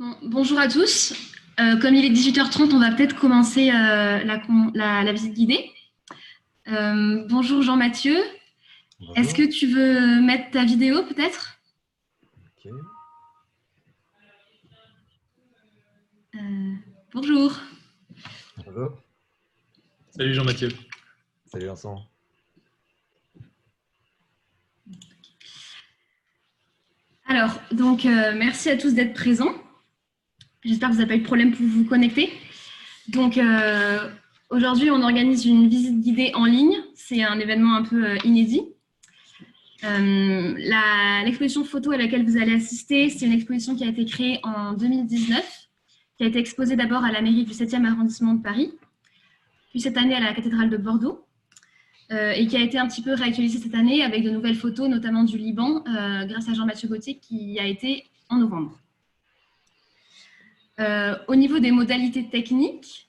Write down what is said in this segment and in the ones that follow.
Bon, bonjour à tous. Comme il est 18h30, on va peut-être commencer la visite guidée. Bonjour Jean-Mathieu. Est-ce que tu veux mettre ta vidéo peut-être? Ok. Bonjour. Bonjour. Salut Jean-Mathieu. Salut Vincent. Alors, donc, merci à tous d'être présents. J'espère que vous n'avez pas eu de problème pour vous connecter. Donc, aujourd'hui, on organise une visite guidée en ligne. C'est un événement un peu inédit. L'exposition photo à laquelle vous allez assister, c'est une exposition qui a été créée en 2019, qui a été exposée d'abord à la mairie du 7e arrondissement de Paris, puis cette année à la cathédrale de Bordeaux, et qui a été un petit peu réactualisée cette année avec de nouvelles photos, notamment du Liban, grâce à Jean-Mathieu Gauthier, qui a été en novembre. Au niveau des modalités techniques,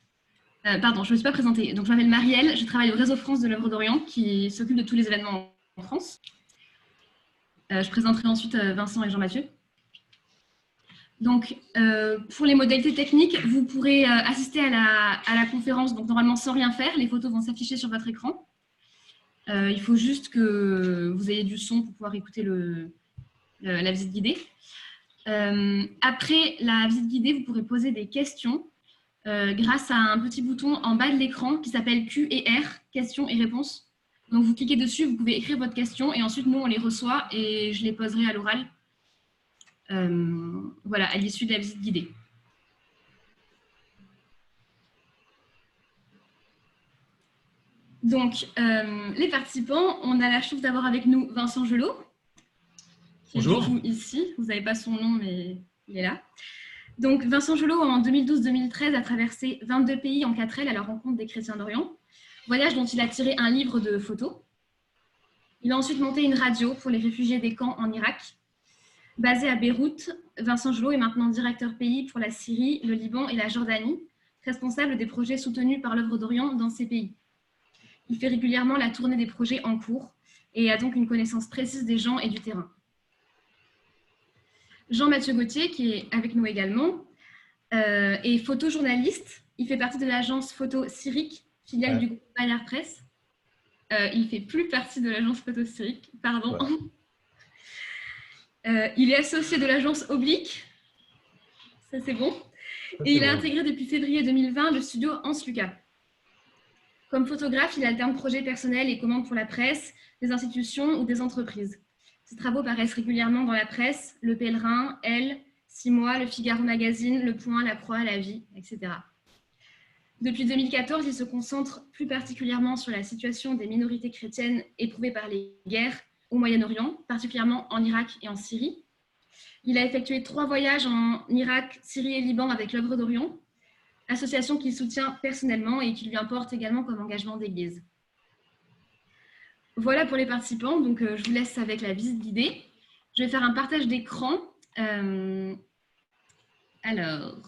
pardon, je ne me suis pas présentée. Donc, je m'appelle Marielle, je travaille au Réseau France de l'Œuvre d'Orient, qui s'occupe de tous les événements en France. Je présenterai ensuite Vincent et Jean-Mathieu. Donc, pour les modalités techniques, vous pourrez assister à la conférence, donc normalement sans rien faire. Les photos vont s'afficher sur votre écran. Il faut juste que vous ayez du son pour pouvoir écouter la visite guidée. Après la visite guidée, vous pourrez poser des questions grâce à un petit bouton en bas de l'écran qui s'appelle Q et R, questions et réponses. Donc, vous cliquez dessus, vous pouvez écrire votre question et ensuite, nous, on les reçoit et je les poserai à l'oral voilà, à l'issue de la visite guidée. Donc, les participants, on a la chance d'avoir avec nous Vincent Gelot. Bonjour. Ici, vous n'avez pas son nom, mais il est là. Donc, Vincent Gelot, en 2012-2013, a traversé 22 pays en 4L à la rencontre des chrétiens d'Orient, voyage dont il a tiré un livre de photos. Il a ensuite monté une radio pour les réfugiés des camps en Irak. Basé à Beyrouth, Vincent Gelot est maintenant directeur pays pour la Syrie, le Liban et la Jordanie, responsable des projets soutenus par l'Œuvre d'Orient dans ces pays. Il fait régulièrement la tournée des projets en cours et a donc une connaissance précise des gens et du terrain. Jean-Mathieu Gauthier, qui est avec nous également, est photojournaliste. Il fait partie de l'agence Photo Syrique, filiale du groupe Bayard Presse. Il ne fait plus partie de l'agence Photo Syrique, pardon. Il est associé de l'agence Oblique, ça c'est bon, et il a intégré depuis février 2020 le studio Hans Lucas. Comme photographe, il alterne projets personnels et commandes pour la presse, des institutions ou des entreprises. Ses travaux paraissent régulièrement dans la presse, Le Pèlerin, Elle, 6 mois, Le Figaro Magazine, Le Point, La Croix, La Vie, etc. Depuis 2014, il se concentre plus particulièrement sur la situation des minorités chrétiennes éprouvées par les guerres au Moyen-Orient, particulièrement en Irak et en Syrie. Il a effectué 3 voyages en Irak, Syrie et Liban avec l'Œuvre d'Orient, association qu'il soutient personnellement et qui lui importe également comme engagement d'église. Voilà pour les participants, donc je vous laisse avec la visite guidée. Je vais faire un partage d'écran. Alors...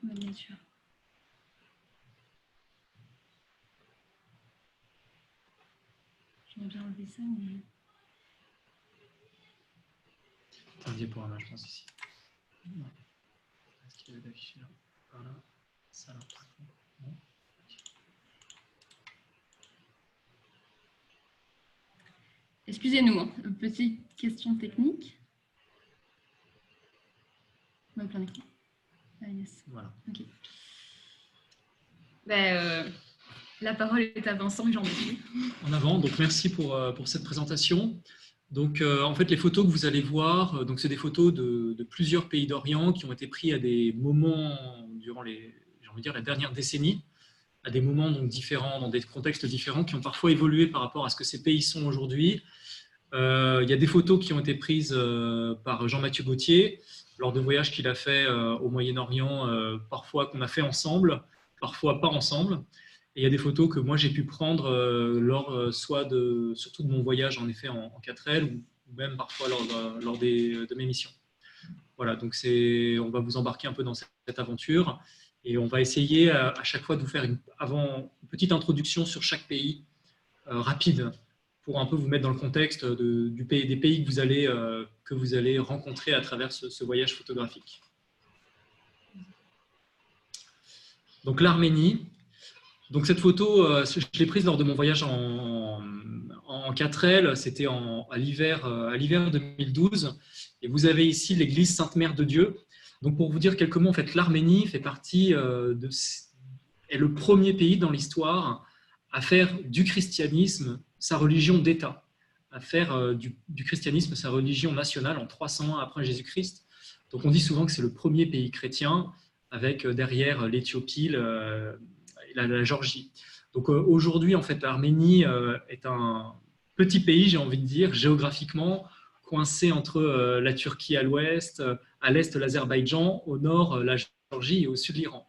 Bien sûr. Je vais bien enlever ça, mais... Un diaporama, je pense, ici. Non. Est-ce qu'il y avait affiché là? Voilà. Ça là. Bon. Excusez-nous, hein. Petite question technique. On va plein d'écran. Ah, yes. Voilà. Ok. La parole est à Vincent et Jean-Mathieu. En avant, donc merci pour cette présentation. Donc, en fait, les photos que vous allez voir, donc c'est des photos de plusieurs pays d'Orient qui ont été pris à des moments durant la dernière décennie, à des moments donc différents, dans des contextes différents, qui ont parfois évolué par rapport à ce que ces pays sont aujourd'hui. Il y a des photos qui ont été prises par Jean-Mathieu Gauthier lors de voyages qu'il a fait au Moyen-Orient, parfois qu'on a fait ensemble, parfois pas ensemble. Et il y a des photos que moi j'ai pu prendre lors surtout de mon voyage en effet en 4L ou même parfois lors de mes missions. Voilà, donc on va vous embarquer un peu dans cette aventure et on va essayer à chaque fois de vous faire une petite introduction sur chaque pays rapide pour un peu vous mettre dans le contexte des pays que vous allez rencontrer à travers ce voyage photographique. Donc l'Arménie. Donc cette photo, je l'ai prise lors de mon voyage en 4L, c'était à l'hiver 2012. Et vous avez ici l'église Sainte-Mère de Dieu. Donc pour vous dire quelques mots, en fait, l'Arménie est le premier pays dans l'histoire à faire du christianisme sa religion d'État, à faire du christianisme sa religion nationale en 301 après Jésus-Christ. Donc on dit souvent que c'est le premier pays chrétien, avec derrière l'Éthiopie, la Géorgie. Donc aujourd'hui, en fait, l'Arménie est un petit pays, j'ai envie de dire, géographiquement, coincé entre la Turquie à l'ouest, à l'est l'Azerbaïdjan, au nord la Géorgie et au sud l'Iran.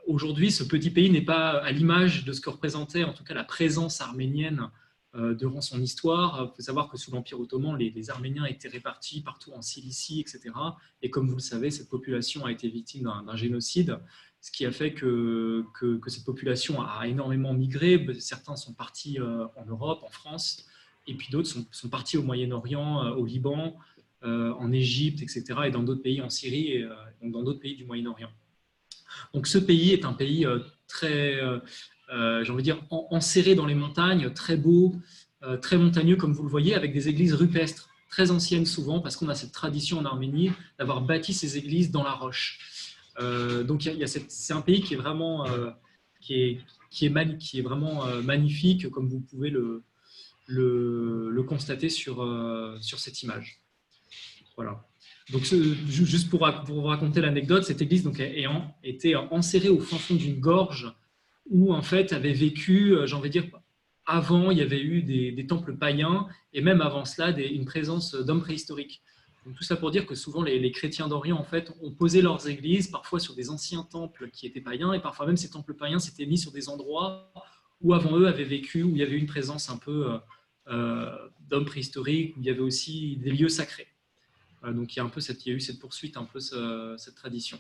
Aujourd'hui, ce petit pays n'est pas à l'image de ce que représentait en tout cas la présence arménienne durant son histoire. Il faut savoir que sous l'Empire ottoman, les Arméniens étaient répartis partout en Cilicie, etc. Et comme vous le savez, cette population a été victime d'un génocide, ce qui a fait que cette population a énormément migré. Certains sont partis en Europe, en France, et puis d'autres sont partis au Moyen-Orient, au Liban, en Égypte, etc., et dans d'autres pays, en Syrie, et donc dans d'autres pays du Moyen-Orient. Donc ce pays est un pays très, j'ai envie de dire, enserré dans les montagnes, très beau, très montagneux, comme vous le voyez, avec des églises rupestres, très anciennes souvent, parce qu'on a cette tradition en Arménie d'avoir bâti ces églises dans la roche. Donc c'est un pays qui est vraiment, vraiment magnifique, comme vous pouvez le constater sur cette image. Voilà. Donc, juste pour vous raconter l'anecdote, cette église donc, était enserrée au fin fond d'une gorge où en fait avait vécu, j'ai envie de dire, avant il y avait eu des temples païens et même avant cela une présence d'hommes préhistoriques. Donc, tout ça pour dire que souvent les chrétiens d'Orient en fait ont posé leurs églises parfois sur des anciens temples qui étaient païens et parfois même ces temples païens s'étaient mis sur des endroits où avant eux avaient vécu, où il y avait une présence un peu d'hommes préhistoriques, où il y avait aussi des lieux sacrés. Donc il y a eu cette poursuite, un peu cette tradition.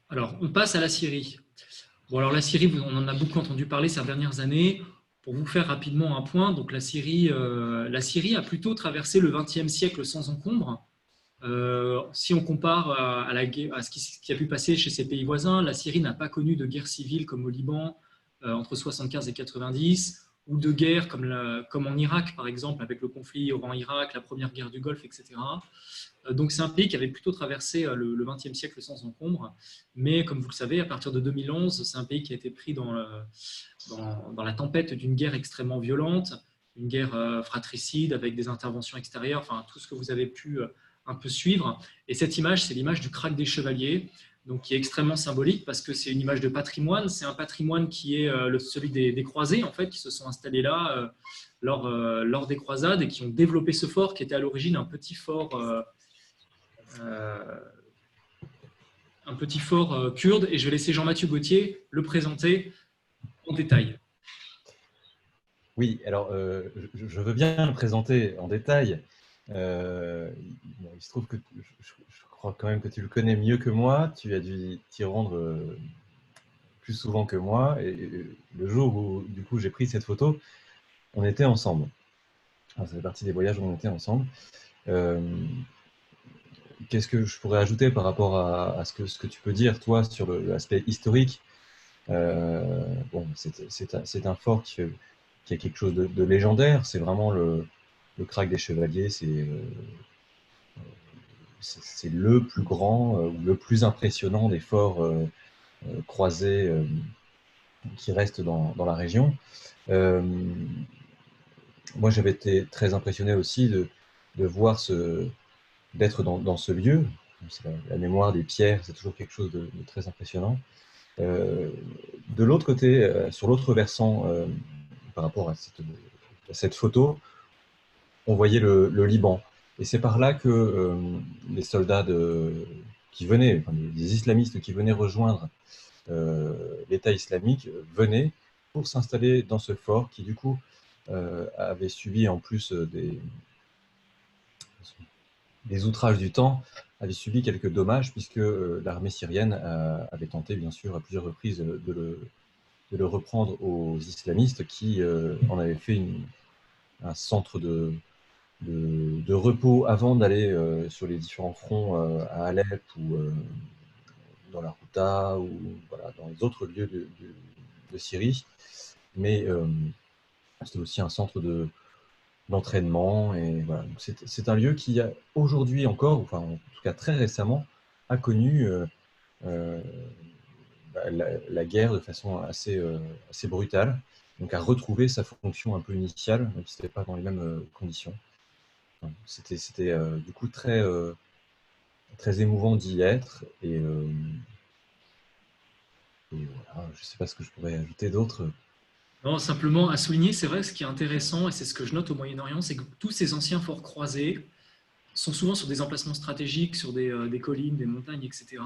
Alors, on passe à la Syrie. Bon, alors la Syrie, on en a beaucoup entendu parler ces dernières années. Pour vous faire rapidement un point, donc la Syrie a plutôt traversé le XXe siècle sans encombre. Si on compare à ce qui a pu passer chez ses pays voisins, la Syrie n'a pas connu de guerre civile comme au Liban entre 75 et 90, ou de guerre comme en Irak, par exemple, avec le conflit Iran-Irak, la première guerre du Golfe, etc. Donc c'est un pays qui avait plutôt traversé le XXe siècle sans encombre, mais comme vous le savez, à partir de 2011, c'est un pays qui a été pris dans la tempête d'une guerre extrêmement violente, une guerre fratricide avec des interventions extérieures, enfin tout ce que vous avez pu un peu suivre. Et cette image, c'est l'image du krach des chevaliers, donc qui est extrêmement symbolique parce que c'est une image de patrimoine. C'est un patrimoine qui est celui des croisés, en fait, qui se sont installés là lors des croisades et qui ont développé ce fort qui était à l'origine un petit fort kurde. Et je vais laisser Jean-Mathieu Gauthier le présenter en détail. Oui, alors je veux bien le présenter en détail. Il se trouve que je crois quand même que tu le connais mieux que moi. Tu as dû t'y rendre plus souvent que moi. Et le jour où du coup j'ai pris cette photo, on était ensemble. Ça fait partie des voyages où on était ensemble. Qu'est-ce que je pourrais ajouter par rapport à ce que tu peux dire, toi, sur l'aspect historique? Bon, c'est un fort qui a quelque chose de légendaire. C'est vraiment le krach des chevaliers. C'est le plus grand ou le plus impressionnant des forts croisés qui restent dans la région. Moi, j'avais été très impressionné aussi de voir d'être dans ce lieu. La mémoire des pierres, c'est toujours quelque chose de très impressionnant. De l'autre côté, sur l'autre versant, par rapport à cette photo, on voyait le Liban. Et c'est par là que les soldats venaient, enfin, des islamistes qui venaient rejoindre l'État islamique, venaient pour s'installer dans ce fort qui, du coup, avait subi en plus des outrages du temps, avait subi quelques dommages puisque l'armée syrienne avait tenté, bien sûr, à plusieurs reprises de le reprendre aux islamistes qui en avaient fait un centre de repos avant d'aller sur les différents fronts à Alep ou dans la Ghouta ou voilà, dans les autres lieux de Syrie. Mais c'était aussi un centre d'entraînement. Et voilà. C'est un lieu qui, aujourd'hui encore, enfin en tout cas très récemment, a connu la guerre de façon assez brutale. Donc a retrouvé sa fonction un peu initiale, même si ce n'était pas dans les mêmes conditions. Enfin, c'était du coup très émouvant d'y être. Et voilà, je ne sais pas ce que je pourrais ajouter d'autre. Non, simplement à souligner, c'est vrai, ce qui est intéressant, et c'est ce que je note au Moyen-Orient, c'est que tous ces anciens forts croisés sont souvent sur des emplacements stratégiques, sur des collines, des montagnes, etc.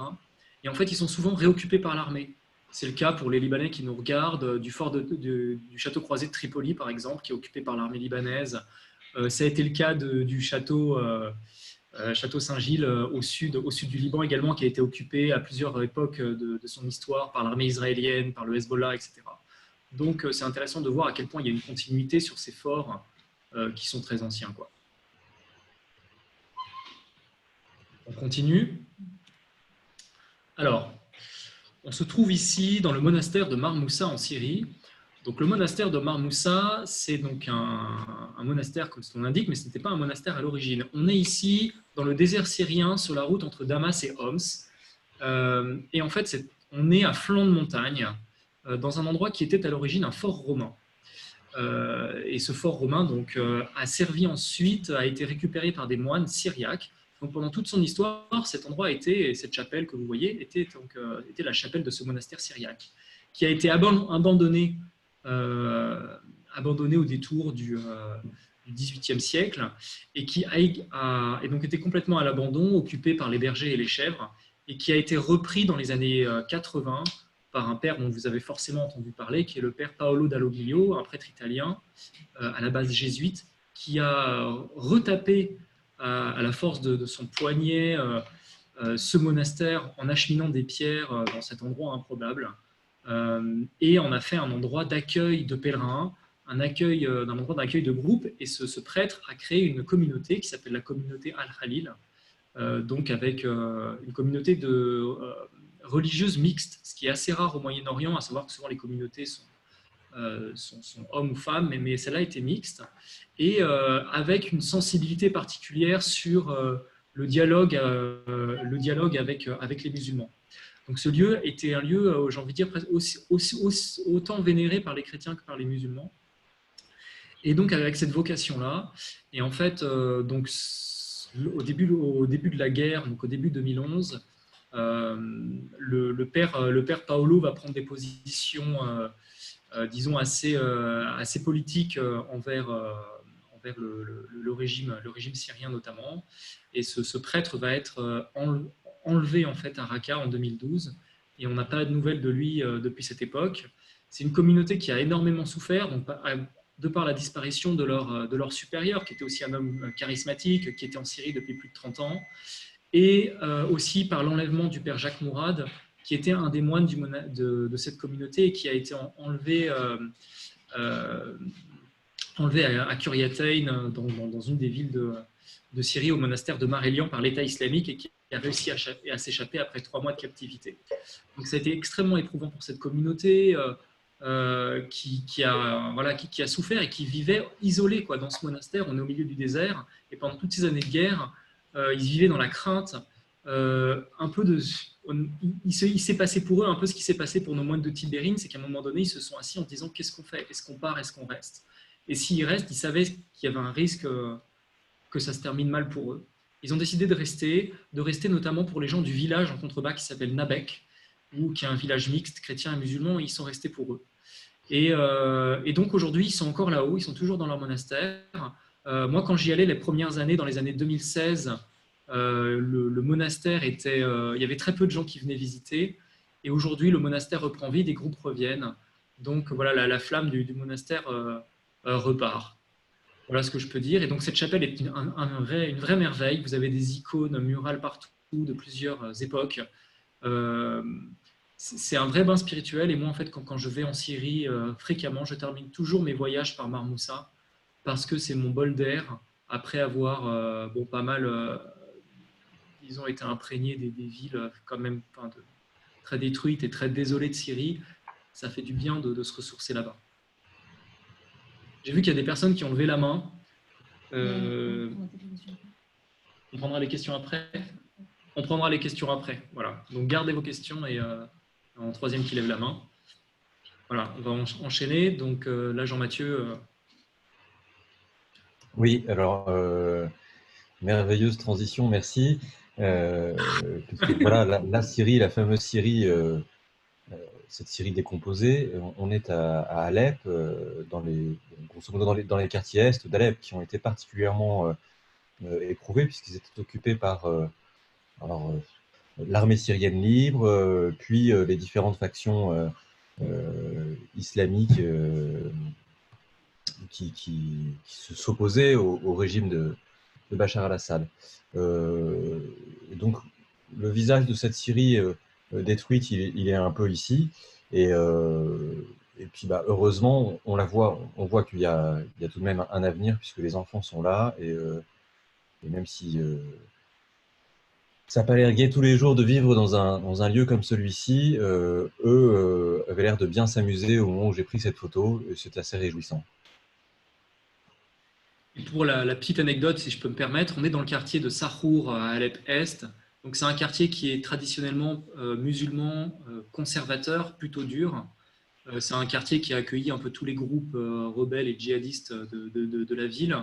Et en fait, ils sont souvent réoccupés par l'armée. C'est le cas pour les Libanais qui nous regardent, du fort du château croisé de Tripoli, par exemple, qui est occupé par l'armée libanaise. Ça a été le cas du château Saint-Gilles au sud du Liban également, qui a été occupé à plusieurs époques de son histoire par l'armée israélienne, par le Hezbollah, etc. Donc c'est intéressant de voir à quel point il y a une continuité sur ces forts qui sont très anciens, quoi. On continue. Alors, on se trouve ici dans le monastère de Mar Moussa en Syrie. Donc le monastère de Mar Moussa, c'est donc un monastère comme son l'indique, mais ce n'était pas un monastère à l'origine. On est ici dans le désert syrien, sur la route entre Damas et Homs. Et en fait, on est à flanc de montagne, dans un endroit qui était à l'origine un fort romain. Et ce fort romain donc, a servi ensuite, a été récupéré par des moines syriaques. Donc pendant toute son histoire, cet endroit cette chapelle que vous voyez, était la chapelle de ce monastère syriaque, qui a été abandonné au détour du XVIIIe siècle et qui a donc été complètement à l'abandon, occupé par les bergers et les chèvres, et qui a été repris dans les années 80 par un père dont vous avez forcément entendu parler, qui est le père Paolo Dalloglio, un prêtre italien à la base jésuite, qui a retapé à la force de son poignet ce monastère en acheminant des pierres dans cet endroit improbable, et en a fait un endroit d'accueil de pèlerins, un endroit d'accueil de groupe. Et ce prêtre a créé une communauté qui s'appelle la communauté Al-Khalil, donc avec une communauté religieuse mixte, ce qui est assez rare au Moyen-Orient, à savoir que souvent les communautés sont hommes ou femmes, mais celle-là était mixte, et avec une sensibilité particulière sur le dialogue avec les musulmans. Donc ce lieu était un lieu, j'ai envie de dire, autant vénéré par les chrétiens que par les musulmans. Et donc avec cette vocation-là, et en fait, donc, au début de la guerre, donc au début 2011, le père Paolo va prendre des positions, disons, assez politiques envers le régime syrien notamment. Et ce prêtre va être enlevé en fait à Raqqa en 2012, et on n'a pas de nouvelles de lui depuis cette époque. C'est une communauté qui a énormément souffert, donc de par la disparition de leur supérieur, qui était aussi un homme charismatique, qui était en Syrie depuis plus de 30 ans, et aussi par l'enlèvement du père Jacques Mourad, qui était un des moines de cette communauté et qui a été enlevé à Kiryat-Ain, dans une des villes de Syrie, au monastère de Mar-Elian, par l'État islamique, et qui a réussi à s'échapper après 3 mois de captivité. Donc ça a été extrêmement éprouvant pour cette communauté qui a souffert et qui vivait isolée, quoi, dans ce monastère. On est au milieu du désert, et pendant toutes ces années de guerre, ils vivaient dans la crainte un peu de... Il s'est passé pour eux un peu ce qui s'est passé pour nos moines de Tibérine, c'est qu'à un moment donné, ils se sont assis en disant: qu'est-ce qu'on fait? Est-ce qu'on part? Est-ce qu'on reste? Et s'ils restent, ils savaient qu'il y avait un risque que ça se termine mal pour eux. Ils ont décidé de rester notamment pour les gens du village en contrebas qui s'appelle Nabek, qui est un village mixte, chrétien et musulman, et ils sont restés pour eux. Et donc aujourd'hui, ils sont encore là-haut, ils sont toujours dans leur monastère. Moi, quand j'y allais les premières années, dans les années 2016, le monastère était, il y avait très peu de gens qui venaient visiter. Et aujourd'hui, le monastère reprend vie, des groupes reviennent. Donc voilà, la flamme du monastère repart. Voilà ce que je peux dire. Et donc cette chapelle est une vraie merveille. Vous avez des icônes murales partout de plusieurs époques. Euh, c'est un vrai bain spirituel. Et moi, en fait, quand je vais en Syrie fréquemment, je termine toujours mes voyages par Marmoussa parce que c'est mon bol d'air après avoir bon, pas mal, disons, été imprégné des villes quand même enfin, très détruites et très désolées de Syrie. Ça fait du bien de se ressourcer là-bas. J'ai vu qu'il y a des personnes qui ont levé la main. On prendra les questions après. On prendra les questions après. Voilà. Donc gardez vos questions et en troisième qui lève la main. Voilà, on va enchaîner. Donc là, Jean-Mathieu. Oui, alors, merveilleuse transition, merci. Puisque voilà, la Syrie, la fameuse Syrie, cette Syrie décomposée, on est à Alep, grosso modo dans les quartiers est d'Alep, qui ont été particulièrement éprouvés, puisqu'ils étaient occupés par l'armée syrienne libre, puis les différentes factions islamiques qui s'opposaient au régime de Bachar al-Assad. Donc, le visage de cette Syrie détruite, il est un peu ici. Et puis, bah, heureusement, on voit qu'il y a tout de même un avenir, puisque les enfants sont là. Et même si ça n'a pas l'air gai tous les jours de vivre dans un lieu comme celui-ci, eux avaient l'air de bien s'amuser au moment où j'ai pris cette photo. Et c'est assez réjouissant. Et pour la petite anecdote, si je peux me permettre, on est dans le quartier de Sahour à Alep-Est. Donc c'est un quartier qui est traditionnellement musulman, conservateur, plutôt dur. C'est un quartier qui a accueilli un peu tous les groupes rebelles et djihadistes de la ville.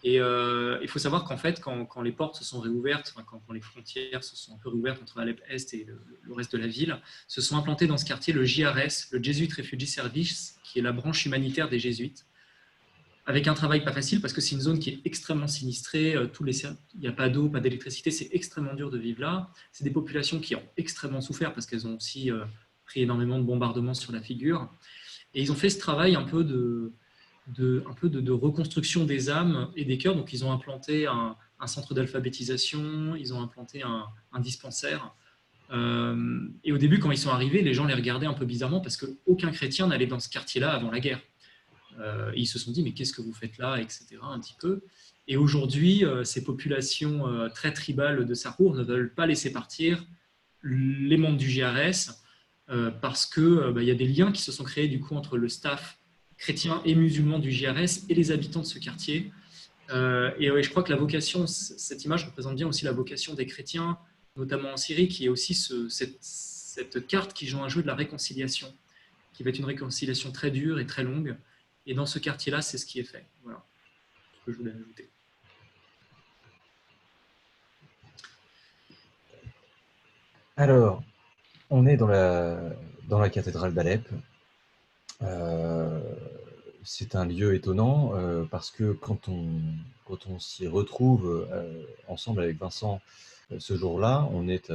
Et il faut savoir qu'en fait, quand les portes se sont réouvertes, enfin, quand les frontières se sont un peu réouvertes entre Alep-Est et le reste de la ville, se sont implantés dans ce quartier le JRS, le Jesuit Refugee Service, qui est la branche humanitaire des jésuites, avec un travail pas facile parce que c'est une zone qui est extrêmement sinistrée. Il n'y a pas d'eau, pas d'électricité, c'est extrêmement dur de vivre là. C'est des populations qui ont extrêmement souffert parce qu'elles ont aussi pris énormément de bombardements sur la figure. Et ils ont fait ce travail un peu de reconstruction des âmes et des cœurs. Donc ils ont implanté un centre d'alphabétisation, ils ont implanté un dispensaire. Et au début, quand ils sont arrivés, les gens les regardaient un peu bizarrement parce qu'aucun chrétien n'allait dans ce quartier-là avant la guerre. Et ils se sont dit, mais qu'est-ce que vous faites là, etc. un petit peu. Et aujourd'hui, ces populations très tribales de Sahour ne veulent pas laisser partir les membres du JRS parce que y a des liens qui se sont créés du coup entre le staff chrétien et musulman du JRS et les habitants de ce quartier. Et je crois que la vocation, cette image représente bien aussi la vocation des chrétiens, notamment en Syrie, qui est aussi cette carte qui joue un jeu de la réconciliation, qui va être une réconciliation très dure et très longue. Et dans ce quartier-là, c'est ce qui est fait. Voilà ce que je voulais ajouter. Alors, on est dans la cathédrale d'Alep. C'est un lieu étonnant parce que quand on s'y retrouve ensemble avec Vincent ce jour-là, on est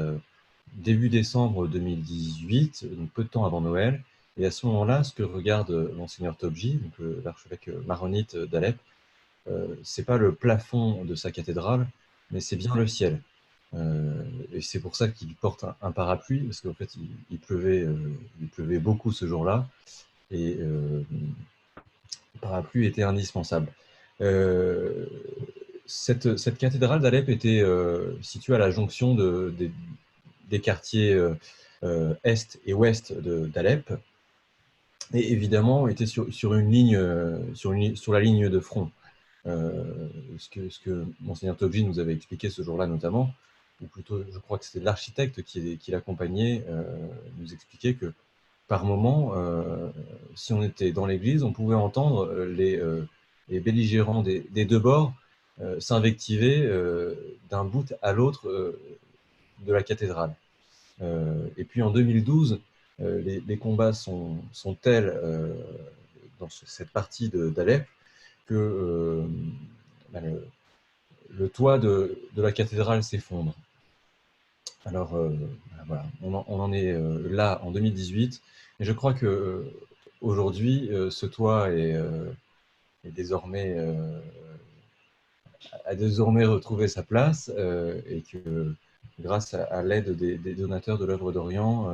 début décembre 2018, donc peu de temps avant Noël. Et à ce moment-là, ce que regarde Monseigneur Tobji, donc l'archevêque maronite d'Alep, c'est pas le plafond de sa cathédrale, mais c'est bien le ciel. Et c'est pour ça qu'il porte un parapluie, parce qu'en fait, il pleuvait beaucoup ce jour-là. Et le parapluie était indispensable. Cette cathédrale d'Alep était située à la jonction des quartiers est et ouest d'Alep, et évidemment était sur une ligne, sur la ligne de front. Ce que Monseigneur Tobji nous avait expliqué ce jour-là notamment, ou plutôt je crois que c'était l'architecte qui l'accompagnait, nous expliquait que par moment, si on était dans l'église, on pouvait entendre les belligérants des deux bords s'invectiver d'un bout à l'autre de la cathédrale. Et puis en 2012, les combats sont tels dans cette partie d'Alep que le toit de la cathédrale s'effondre. Alors, voilà, on en est là en 2018, et je crois que aujourd'hui, ce toit est désormais, a désormais retrouvé sa place, et que grâce à l'aide des donateurs de l'œuvre d'Orient,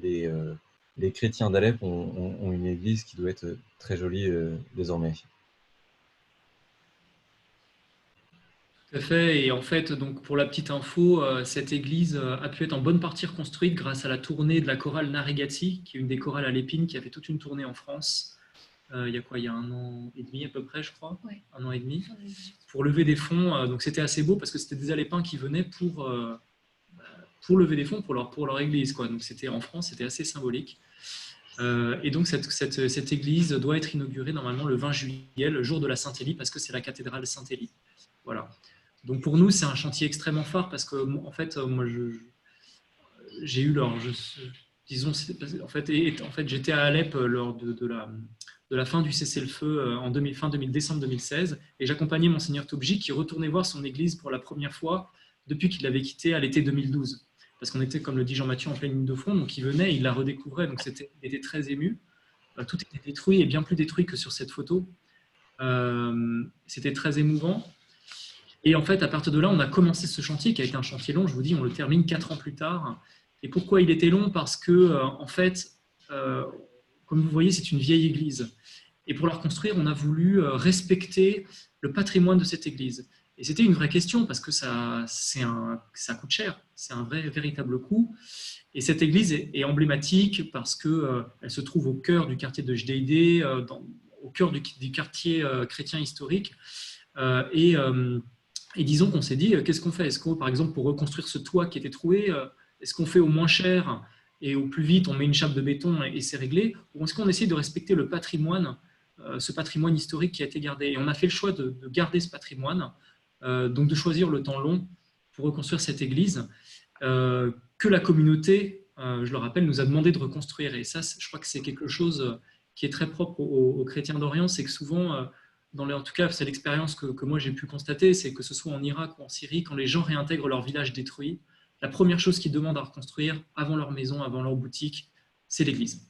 les, euh, les chrétiens d'Alep ont une église qui doit être très jolie désormais. Tout à fait. Et en fait, donc pour la petite info, cette église a pu être en bonne partie reconstruite grâce à la tournée de la chorale Narigati, qui est une des chorales à l'Épine, qui a fait toute une tournée en France. Il y a quoi? Il y a 1 an et demi à peu près, je crois. Ouais. 1 an et demi. Pour lever des fonds. Donc c'était assez beau parce que c'était des Alépins qui venaient pour lever des fonds pour leur église, quoi. Donc c'était en France, c'était assez symbolique. Et donc cette église doit être inaugurée normalement le 20 juillet, le jour de la Saint-Élie, parce que c'est la cathédrale Saint-Élie. Voilà. Donc pour nous, c'est un chantier extrêmement fort parce que en fait, moi, j'ai eu disons, en fait, j'étais à Alep lors de la fin du cessez-le-feu en décembre 2016, et j'accompagnais Monseigneur Tobji qui retournait voir son église pour la première fois depuis qu'il l'avait quittée à l'été 2012. Parce qu'on était, comme le dit Jean-Mathieu, en pleine ligne de front, donc il venait, il la redécouvrait, donc il était très ému. Tout était détruit et bien plus détruit que sur cette photo. C'était très émouvant. Et en fait, à partir de là, on a commencé ce chantier qui a été un chantier long. Je vous dis, on le termine 4 ans plus tard. Et pourquoi il était long? Parce que, en fait, comme vous voyez, c'est une vieille église. Et pour la reconstruire, on a voulu respecter le patrimoine de cette église. Et c'était une vraie question parce que ça coûte cher. C'est un véritable coût. Et cette église est emblématique parce qu'elle se trouve au cœur du quartier de Jdeïdé, au cœur du quartier chrétien historique. Et disons qu'on s'est dit, qu'est-ce qu'on fait? Est-ce qu'on, par exemple, pour reconstruire ce toit qui était troué, est-ce qu'on fait au moins cher et au plus vite, on met une chape de béton et c'est réglé? Ou est-ce qu'on essaie de respecter le patrimoine, ce patrimoine historique qui a été gardé? Et on a fait le choix de garder ce patrimoine, donc de choisir le temps long pour reconstruire cette église que la communauté, je le rappelle, nous a demandé de reconstruire. Et ça, je crois que c'est quelque chose qui est très propre aux chrétiens d'Orient, c'est que souvent... en tout cas, c'est l'expérience que moi j'ai pu constater, c'est que ce soit en Irak ou en Syrie, quand les gens réintègrent leur village détruit, la première chose qu'ils demandent à reconstruire avant leur maison, avant leur boutique, c'est l'église.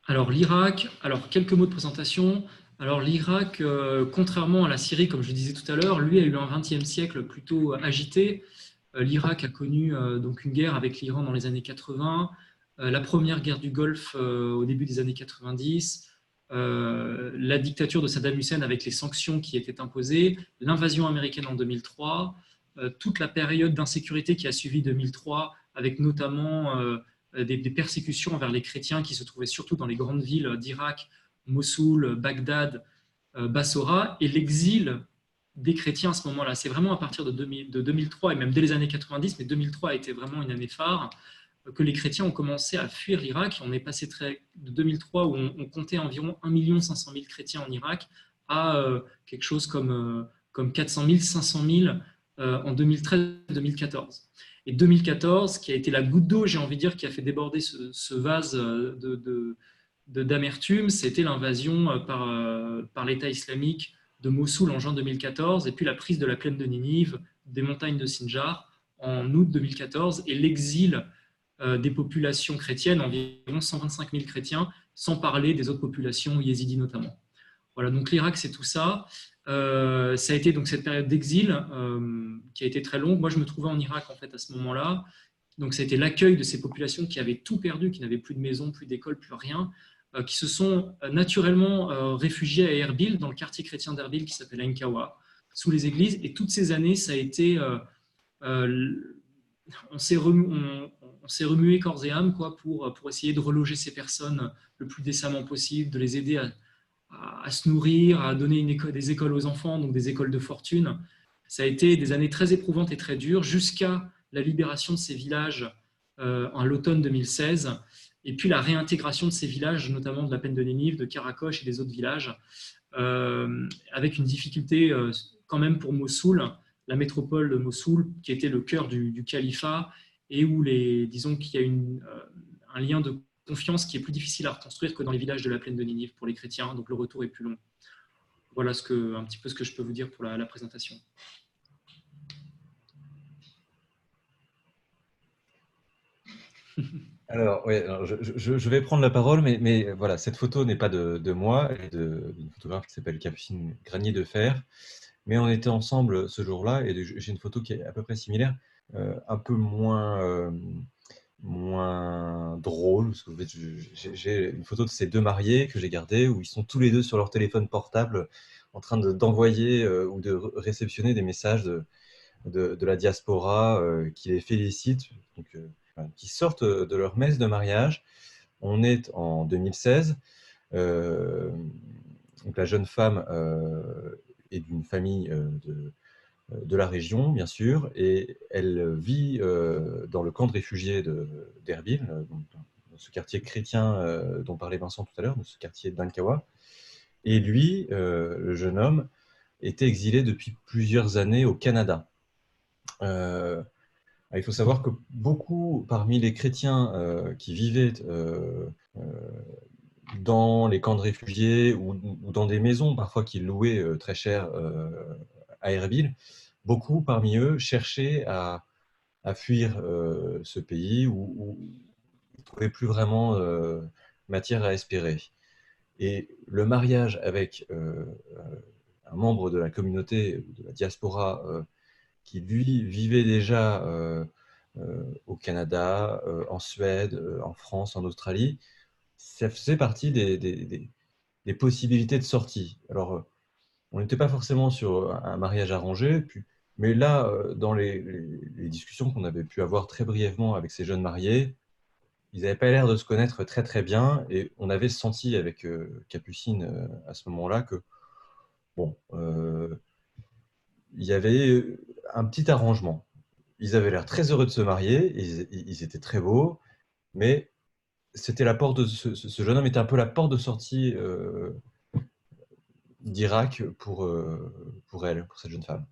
Alors l'Irak, quelques mots de présentation. Alors l'Irak, contrairement à la Syrie, comme je disais tout à l'heure, lui a eu un XXe siècle plutôt agité. L'Irak a connu donc une guerre avec l'Iran dans les années 80. La première guerre du Golfe au début des années 90, la dictature de Saddam Hussein avec les sanctions qui étaient imposées, l'invasion américaine en 2003, toute la période d'insécurité qui a suivi 2003, avec notamment des persécutions envers les chrétiens qui se trouvaient surtout dans les grandes villes d'Irak, Mossoul, Bagdad, Bassora, et l'exil des chrétiens à ce moment-là. C'est vraiment à partir de 2003 et même dès les années 90, mais 2003 a été vraiment une année phare, que les chrétiens ont commencé à fuir l'Irak. On est passé de 2003 où on comptait environ 1 500 000 chrétiens en Irak à quelque chose comme 400 000, 500 000 en 2013-2014. Et 2014, qui a été la goutte d'eau, j'ai envie de dire, qui a fait déborder ce vase d'amertume, c'était l'invasion par l'État islamique de Mossoul en juin 2014, et puis la prise de la plaine de Ninive, des montagnes de Sinjar en août 2014, et l'exil des populations chrétiennes, environ 125 000 chrétiens, sans parler des autres populations, yézidis notamment. Voilà, donc l'Irak, c'est tout ça. Ça a été donc cette période d'exil qui a été très longue. Moi, je me trouvais en Irak en fait à ce moment-là. Donc, ça a été l'accueil de ces populations qui avaient tout perdu, qui n'avaient plus de maison, plus d'école, plus rien, qui se sont naturellement réfugiés à Erbil, dans le quartier chrétien d'Erbil qui s'appelle Ain Kawa, sous les églises. Et toutes ces années, ça a été... on s'est remué corps et âme quoi, pour essayer de reloger ces personnes le plus décemment possible, de les aider à se nourrir, à donner des écoles aux enfants, donc des écoles de fortune. Ça a été des années très éprouvantes et très dures, jusqu'à la libération de ces villages en l'automne 2016, et puis la réintégration de ces villages, notamment de la plaine de Ninive, de Karakosh et des autres villages, avec une difficulté quand même pour Mossoul, la métropole de Mossoul, qui était le cœur du califat, et où disons qu'il y a un lien de confiance qui est plus difficile à reconstruire que dans les villages de la plaine de Ninive pour les chrétiens, donc le retour est plus long. Voilà un petit peu ce que je peux vous dire pour la présentation. Alors, ouais, alors, je vais prendre la parole, mais voilà, cette photo n'est pas de moi, elle est d'une photographe qui s'appelle Capucine Granier de Fer. Mais on était ensemble ce jour-là et j'ai une photo qui est à peu près similaire, un peu moins drôle, parce que en fait, j'ai une photo de ces deux mariés que j'ai gardée où ils sont tous les deux sur leur téléphone portable en train d'envoyer ou de réceptionner des messages de la diaspora qui les félicitent, donc, enfin, qui sortent de leur messe de mariage. On est en 2016. Donc la jeune femme est d'une famille de la région, bien sûr, et elle vit dans le camp de réfugiés d'Erbil, dans ce quartier chrétien dont parlait Vincent tout à l'heure, de ce quartier d'Ankawa. Et lui, le jeune homme, était exilé depuis plusieurs années au Canada. Il faut savoir que beaucoup parmi les chrétiens qui vivaient dans les camps de réfugiés ou dans des maisons parfois qu'ils louaient très cher à Erbil, beaucoup parmi eux cherchaient à fuir ce pays où ils ne trouvaient plus vraiment matière à espérer. Et le mariage avec un membre de la communauté, de la diaspora, qui lui vivait déjà au Canada, en Suède, en France, en Australie, ça faisait partie des possibilités de sortie. Alors, on n'était pas forcément sur un mariage arrangé, mais là, dans les discussions qu'on avait pu avoir très brièvement avec ces jeunes mariés, ils n'avaient pas l'air de se connaître très très bien, et on avait senti avec Capucine à ce moment-là que, bon, il y avait un petit arrangement. Ils avaient l'air très heureux de se marier, ils étaient très beaux, mais c'était la porte de ce jeune homme était un peu la porte de sortie d'Irak pour elle, pour cette jeune femme.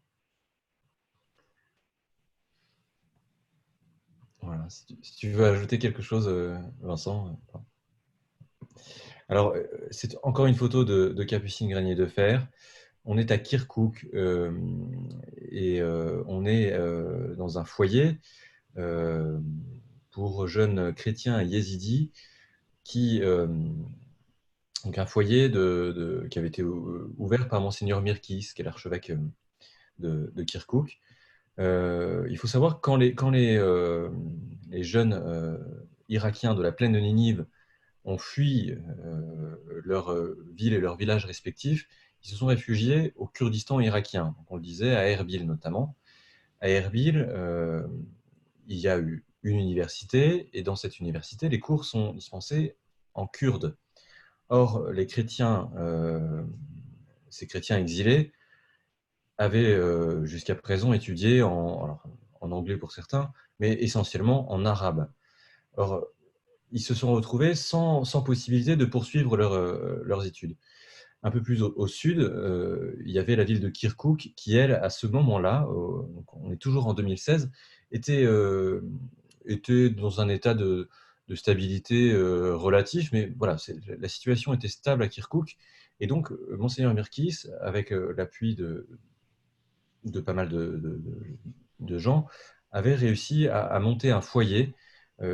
Voilà, si tu veux ajouter quelque chose, Vincent. Alors, c'est encore une photo de Capucine Granier de Fer. On est à Kirkouk et on est dans un foyer pour jeunes chrétiens et yézidis donc un foyer qui avait été ouvert par Monseigneur Mirkis, qui est l'archevêque de Kirkouk. Il faut savoir que quand les jeunes irakiens de la plaine de Ninive ont fui leur ville et leur village respectifs, ils se sont réfugiés au Kurdistan irakien. Donc on le disait, à Erbil notamment. À Erbil, il y a eu une université, et dans cette université, les cours sont dispensés en kurde. Or, les chrétiens, ces chrétiens exilés, avaient jusqu'à présent étudié en anglais pour certains, mais essentiellement en arabe. Or, ils se sont retrouvés sans possibilité de poursuivre leurs études. Un peu plus au sud, il y avait la ville de Kirkouk qui, elle, à ce moment-là, donc on est toujours en 2016, était dans un état de stabilité relatif, mais voilà, la situation était stable à Kirkouk. Et donc, Monseigneur Mirkis, avec l'appui de pas mal de gens, avait réussi à monter un foyer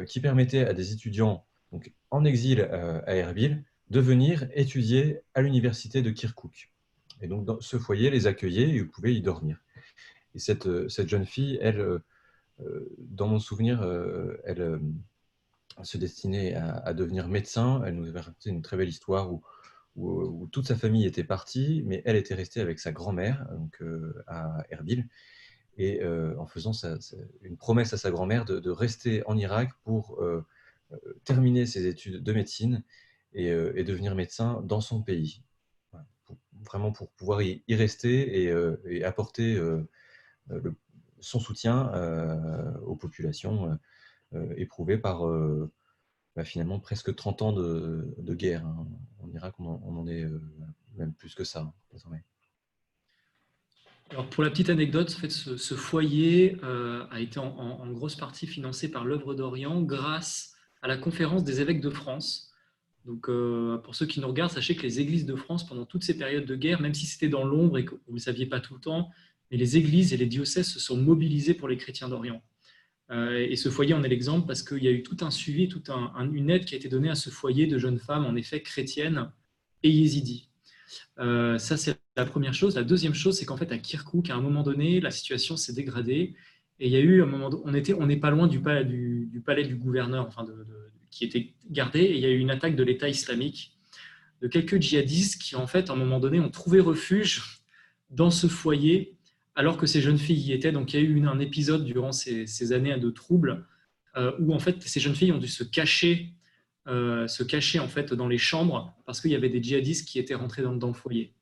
qui permettait à des étudiants donc, en exil à Erbil de venir étudier à l'université de Kirkouk. Et donc, dans ce foyer les accueillait et vous pouvez y dormir. Et cette jeune fille, elle, dans mon souvenir, elle se destinait à devenir médecin. Elle nous avait raconté une très belle histoire où toute sa famille était partie, mais elle était restée avec sa grand-mère donc, à Erbil, et en faisant une promesse à sa grand-mère de rester en Irak pour terminer ses études de médecine et devenir médecin dans son pays. Voilà, vraiment pour pouvoir y rester et apporter son soutien aux populations éprouvées par finalement presque 30 ans de guerre. Hein. En Irak, on en est même plus que ça, désormais. Alors pour la petite anecdote, en fait, ce foyer a été en grosse partie financé par l'œuvre d'Orient grâce à la conférence des évêques de France. Donc, pour ceux qui nous regardent, sachez que les églises de France, pendant toutes ces périodes de guerre, même si c'était dans l'ombre et que vous ne le saviez pas tout le temps, mais les églises et les diocèses se sont mobilisés pour les chrétiens d'Orient. Et ce foyer en est l'exemple parce qu'il y a eu tout un suivi, une aide qui a été donnée à ce foyer de jeunes femmes, en effet, chrétiennes et yézidis. Ça, c'est la première chose. La deuxième chose, c'est qu'en fait, à Kirkouk, à un moment donné, la situation s'est dégradée. Et il y a eu un moment, on n'est pas loin du palais du gouverneur, enfin qui était gardé, et il y a eu une attaque de l'État islamique, de quelques djihadistes qui, en fait, à un moment donné, ont trouvé refuge dans ce foyer, alors que ces jeunes filles y étaient. Donc, il y a eu un épisode durant ces années de troubles où, en fait, ces jeunes filles ont dû se cacher en fait dans les chambres parce qu'il y avait des djihadistes qui étaient rentrés dans le foyer.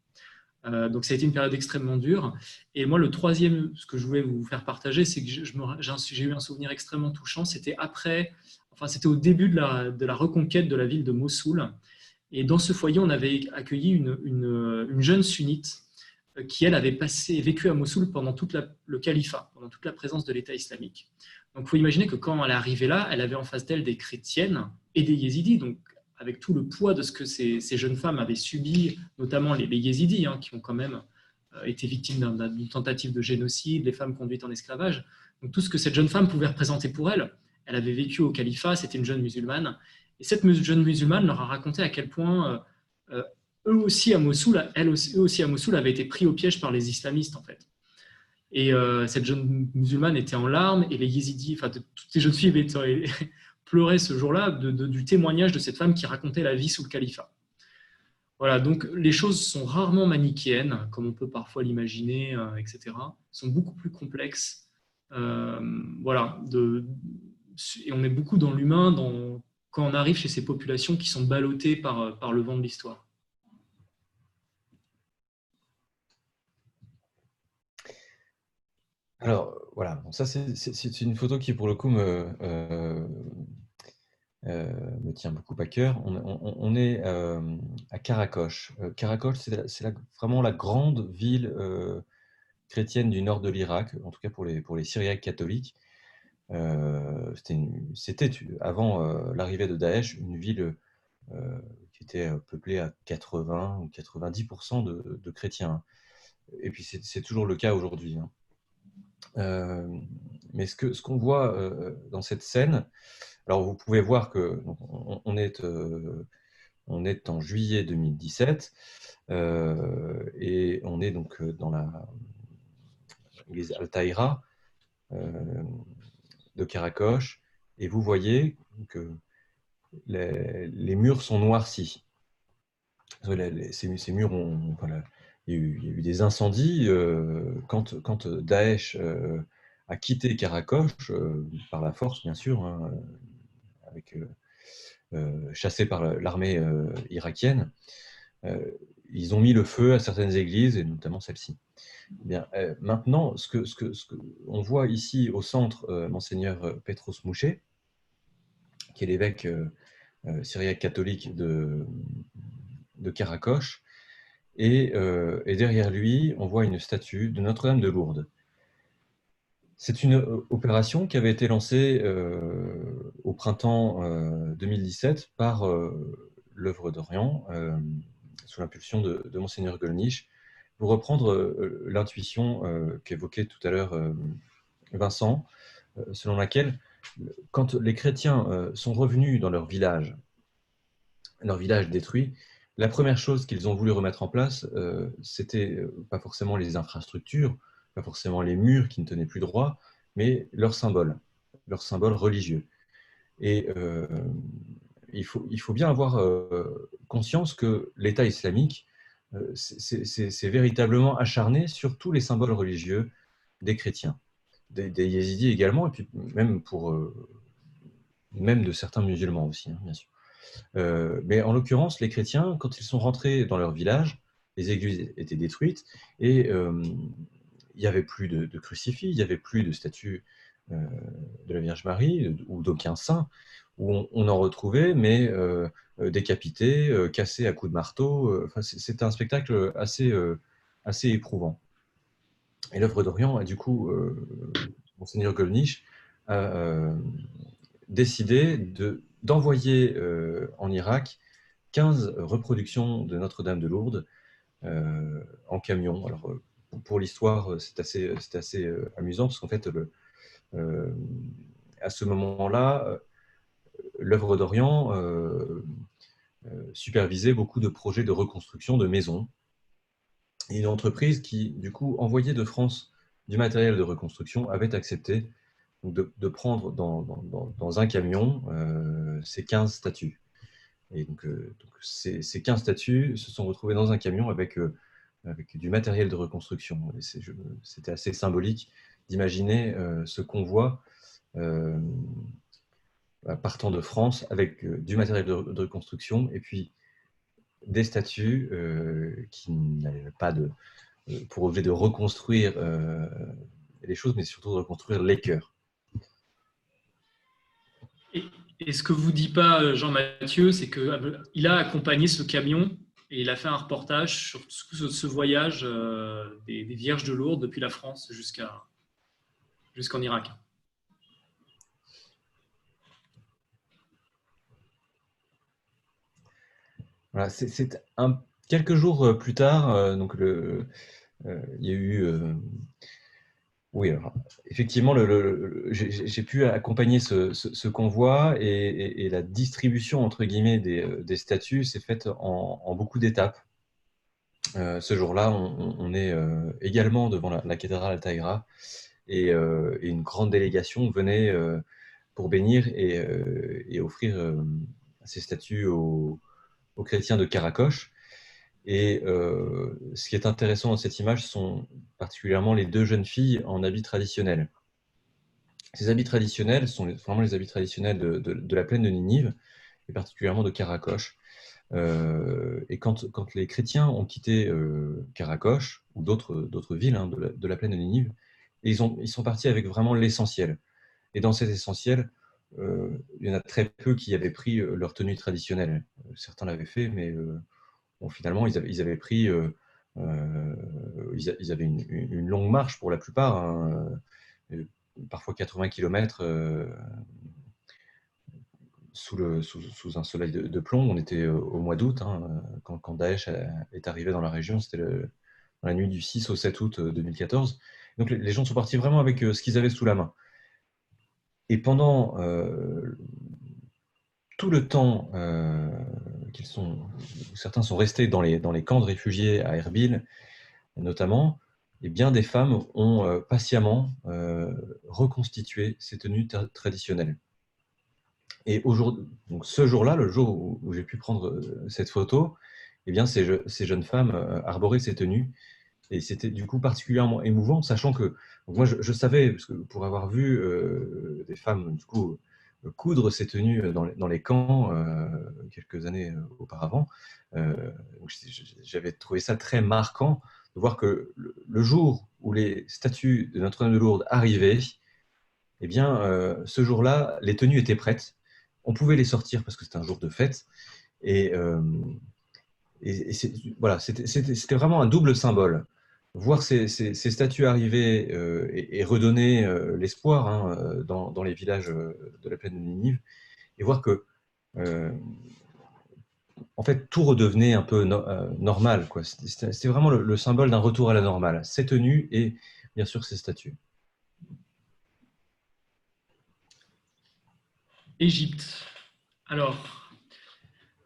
Donc ça a été une période extrêmement dure. Et moi, le troisième, ce que je voulais vous faire partager, c'est que j'ai eu un souvenir extrêmement touchant. C'était au début de la reconquête de la ville de Mossoul. Et dans ce foyer, on avait accueilli une jeune sunnite qui, elle, avait vécu à Mossoul pendant tout le califat, pendant toute la présence de l'État islamique. Donc, il faut imaginer que quand elle est arrivée là, elle avait en face d'elle des chrétiennes et des yézidis, donc avec tout le poids de ce que ces jeunes femmes avaient subi, notamment les yézidis, qui ont quand même été victimes d'une tentative de génocide, les femmes conduites en esclavage. Donc, tout ce que cette jeune femme pouvait représenter pour elle, elle avait vécu au califat, c'était une jeune musulmane. Et cette jeune musulmane leur a raconté à quel point eux aussi à Mossoul avaient été pris au piège par les islamistes, en fait. Et cette jeune musulmane était en larmes, et les yézidis, toutes les jeunes filles pleuraient ce jour-là du témoignage de cette femme qui racontait la vie sous le califat. Voilà, donc les choses sont rarement manichéennes, comme on peut parfois l'imaginer, etc. Sont beaucoup plus complexes. Voilà, et on est beaucoup dans l'humain quand on arrive chez ces populations qui sont ballottées par le vent de l'histoire. Alors, voilà, bon, ça c'est une photo qui, pour le coup, me tient beaucoup à cœur. On est à Karakosh. Karakosh, c'est vraiment la grande ville chrétienne du nord de l'Irak, en tout cas pour les Syriaques catholiques. C'était avant l'arrivée de Daesh, une ville qui était peuplée à 80 ou 90% de chrétiens. Et puis c'est toujours le cas aujourd'hui. Mais ce qu'on voit dans cette scène, alors vous pouvez voir que on est en juillet 2017 et on est donc dans l'église Al-Tahira de Karakosh, et vous voyez que les murs sont noircis. Ces murs il y a eu des incendies quand Daesh a quitté Karakosh par la force, bien sûr, chassé par l'armée irakienne. Ils ont mis le feu à certaines églises, et notamment celle-ci. Bien, maintenant, ce que on voit ici au centre, Monseigneur Petros Mouché, qui est l'évêque syriaque catholique de Karakosh, et derrière lui, on voit une statue de Notre-Dame de Lourdes. C'est une opération qui avait été lancée au printemps 2017 par l'œuvre d'Orient, sous l'impulsion de Monseigneur Gollnisch, pour reprendre l'intuition qu'évoquait tout à l'heure Vincent, selon laquelle, quand les chrétiens sont revenus dans leur village détruit, la première chose qu'ils ont voulu remettre en place, c'était pas forcément les infrastructures, pas forcément les murs qui ne tenaient plus droit, mais leurs symboles religieux. Et il faut bien avoir conscience que l'État islamique s'est véritablement acharné sur tous les symboles religieux des chrétiens, des yézidis également, et puis même de certains musulmans aussi, bien sûr. Mais en l'occurrence, les chrétiens, quand ils sont rentrés dans leur village, les églises étaient détruites, et il n'y avait plus de crucifix, il n'y avait plus de statue de la Vierge Marie ou d'aucun saint, où on en retrouvait, mais décapités, cassés à coups de marteau. C'était un spectacle assez éprouvant. Et l'œuvre d'Orient a du coup, Monseigneur Gollnisch a décidé d'envoyer en Irak 15 reproductions de Notre-Dame de Lourdes en camion. Alors, pour l'histoire, c'est assez amusant parce qu'en fait, à ce moment-là, l'œuvre d'Orient supervisait beaucoup de projets de reconstruction de maisons. Et une entreprise qui, du coup, envoyait de France du matériel de reconstruction avait accepté de prendre dans un camion ces 15 statues. Et donc ces 15 statues se sont retrouvées dans un camion avec du matériel de reconstruction. C'était assez symbolique d'imaginer ce convoi partant de France avec du matériel de reconstruction et puis des statues qui n'avaient pas pour objet de reconstruire les choses, mais surtout de reconstruire les cœurs. Et ce que vous dit pas Jean-Mathieu, c'est qu'il a accompagné ce camion et il a fait un reportage sur ce voyage des Vierges de Lourdes depuis la France jusqu'en Irak. Voilà, quelques jours plus tard, donc il y a eu... oui, alors, effectivement, j'ai pu accompagner ce convoi et la distribution, entre guillemets, des statues s'est faite en beaucoup d'étapes. Ce jour-là, on est également devant la cathédrale Al-Taïra et une grande délégation venait pour bénir et offrir ces statues aux chrétiens de Karakoche. Et ce qui est intéressant dans cette image sont particulièrement les deux jeunes filles en habits traditionnels. Ces habits traditionnels sont vraiment les habits traditionnels de la plaine de Ninive, et particulièrement de Karakoche. Et quand les chrétiens ont quitté Karakoche, ou d'autres villes de la plaine de Ninive, ils sont partis avec vraiment l'essentiel. Et dans cet essentiel, il y en a très peu qui avaient pris leur tenue traditionnelle. Certains l'avaient fait, mais bon, finalement, ils avaient pris... ils avaient une longue marche pour la plupart, hein, parfois 80 km sous un soleil de plomb. On était au mois d'août, hein, quand Daesh est arrivé dans la région, c'était dans la nuit du 6 au 7 août 2014. Donc les gens sont partis vraiment avec ce qu'ils avaient sous la main. Et pendant tout le temps certains sont restés dans les camps de réfugiés à Erbil, notamment, et bien des femmes ont patiemment reconstitué ces tenues traditionnelles. Et donc ce jour-là, le jour où j'ai pu prendre cette photo, eh bien ces jeunes femmes arboraient ces tenues. Et c'était du coup particulièrement émouvant, sachant que donc moi je savais, parce que pour avoir vu des femmes du coup coudre ces tenues dans les camps quelques années auparavant, j'avais trouvé ça très marquant de voir que le jour où les statues de Notre-Dame de Lourdes arrivaient, eh bien ce jour-là, les tenues étaient prêtes. On pouvait les sortir parce que c'était un jour de fête. Et voilà, c'était vraiment un double symbole. Voir ces statues arriver et redonner l'espoir hein, dans les villages de la plaine de Ninive, et voir que en fait, tout redevenait un peu normal, quoi. C'était vraiment le symbole d'un retour à la normale. Ces tenues et bien sûr ces statues. Égypte. Alors,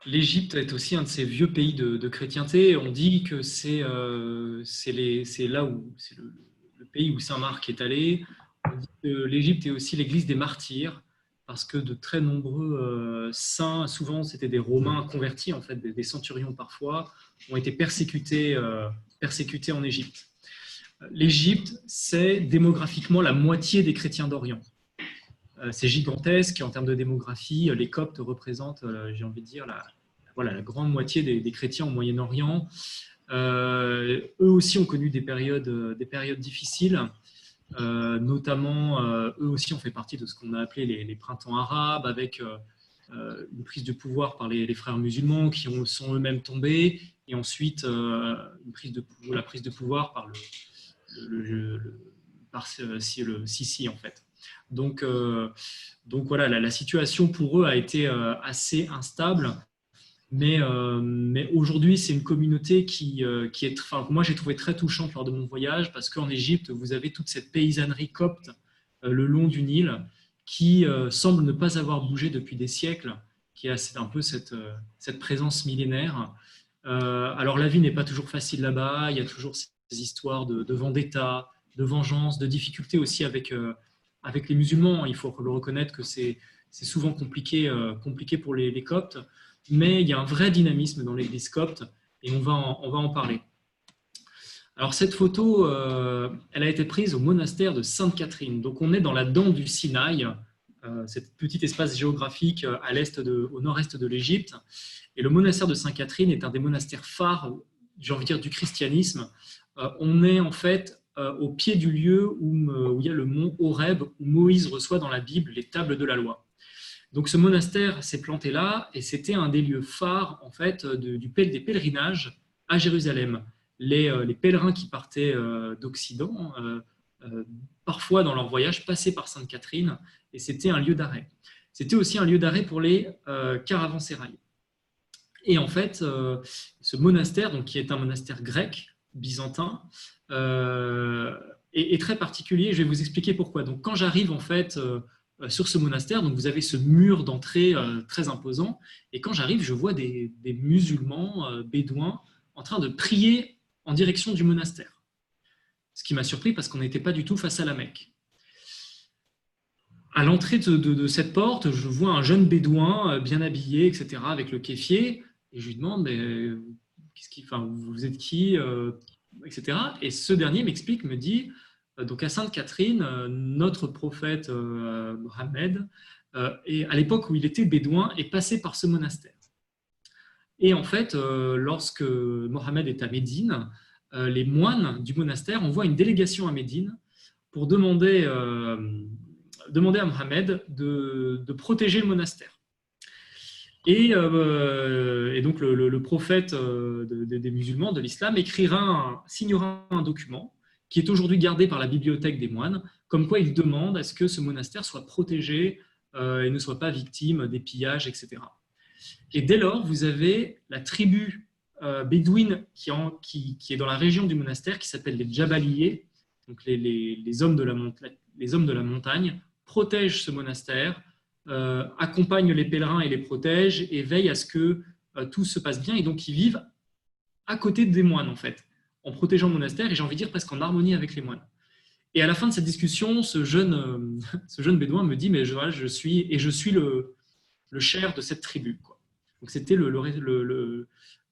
l'Égypte est aussi un de ces vieux pays de chrétienté. On dit que c'est là où c'est le pays où Saint Marc est allé. On dit que l'Égypte est aussi l'église des martyrs parce que de très nombreux saints, souvent c'était des Romains convertis, en fait, des centurions parfois, ont été persécutés en Égypte. L'Égypte, c'est démographiquement la moitié des chrétiens d'Orient. C'est gigantesque en termes de démographie. Les Coptes représentent, j'ai envie de dire, la grande moitié des chrétiens au Moyen-Orient. Eux aussi ont connu des périodes difficiles. Notamment, eux aussi ont fait partie de ce qu'on a appelé les printemps arabes, avec une prise de pouvoir par les frères musulmans qui sont eux-mêmes tombés, et ensuite la prise de pouvoir par le Sisi, en fait. Donc voilà, la situation pour eux a été assez instable. Mais aujourd'hui, c'est une communauté qui est, enfin, moi j'ai trouvé très touchante lors de mon voyage, parce qu'en Égypte, vous avez toute cette paysannerie copte le long du Nil qui semble ne pas avoir bougé depuis des siècles, qui a un peu cette présence millénaire. Alors la vie n'est pas toujours facile là-bas, il y a toujours ces histoires de vendetta, de vengeance, de difficultés aussi avec les musulmans. Il faut le reconnaître que c'est souvent compliqué pour les coptes. Mais il y a un vrai dynamisme dans l'église copte et on va en parler. Alors cette photo, elle a été prise au monastère de Sainte-Catherine. Donc on est dans la dent du Sinaï, cet petit espace géographique au nord-est de l'Égypte. Et le monastère de Sainte-Catherine est un des monastères phares, j'ai envie de dire, du christianisme. On est en fait au pied du lieu où il y a le mont Horeb, où Moïse reçoit dans la Bible les tables de la loi. Donc ce monastère s'est planté là et c'était un des lieux phares en fait des pèlerinages à Jérusalem. Les pèlerins qui partaient d'Occident, parfois dans leur voyage, passaient par Sainte-Catherine et c'était un lieu d'arrêt. C'était aussi un lieu d'arrêt pour les caravansérails. Et en fait, ce monastère, donc, qui est un monastère grec, byzantin, est très particulier. Je vais vous expliquer pourquoi. Donc quand j'arrive en fait sur ce monastère, donc vous avez ce mur d'entrée très imposant, et quand j'arrive, je vois des musulmans bédouins en train de prier en direction du monastère. Ce qui m'a surpris parce qu'on n'était pas du tout face à la Mecque. À l'entrée de cette porte, je vois un jeune bédouin bien habillé, etc., avec le kéfier, et je lui demande mais, vous êtes qui, etc. Et ce dernier me dit donc à Sainte-Catherine, notre prophète Mohammed, et à l'époque où il était bédouin, est passé par ce monastère. Et en fait, lorsque Mohammed est à Médine, les moines du monastère envoient une délégation à Médine pour demander à Mohammed de protéger le monastère. Et donc le prophète des musulmans, de l'islam, signera un document qui est aujourd'hui gardé par la bibliothèque des moines, comme quoi il demande à ce que ce monastère soit protégé et ne soit pas victime des pillages, etc. Et dès lors, vous avez la tribu bédouine qui est dans la région du monastère, qui s'appelle les Jabaliyés, donc les hommes de la montagne, protègent ce monastère, accompagnent les pèlerins et les protègent, et veillent à ce que tout se passe bien, et donc ils vivent à côté des moines, en fait, en protégeant le monastère, et j'ai envie de dire presque en harmonie avec les moines. Et à la fin de cette discussion, ce jeune bédouin me dit, mais je suis le chair de cette tribu, quoi. Donc c'était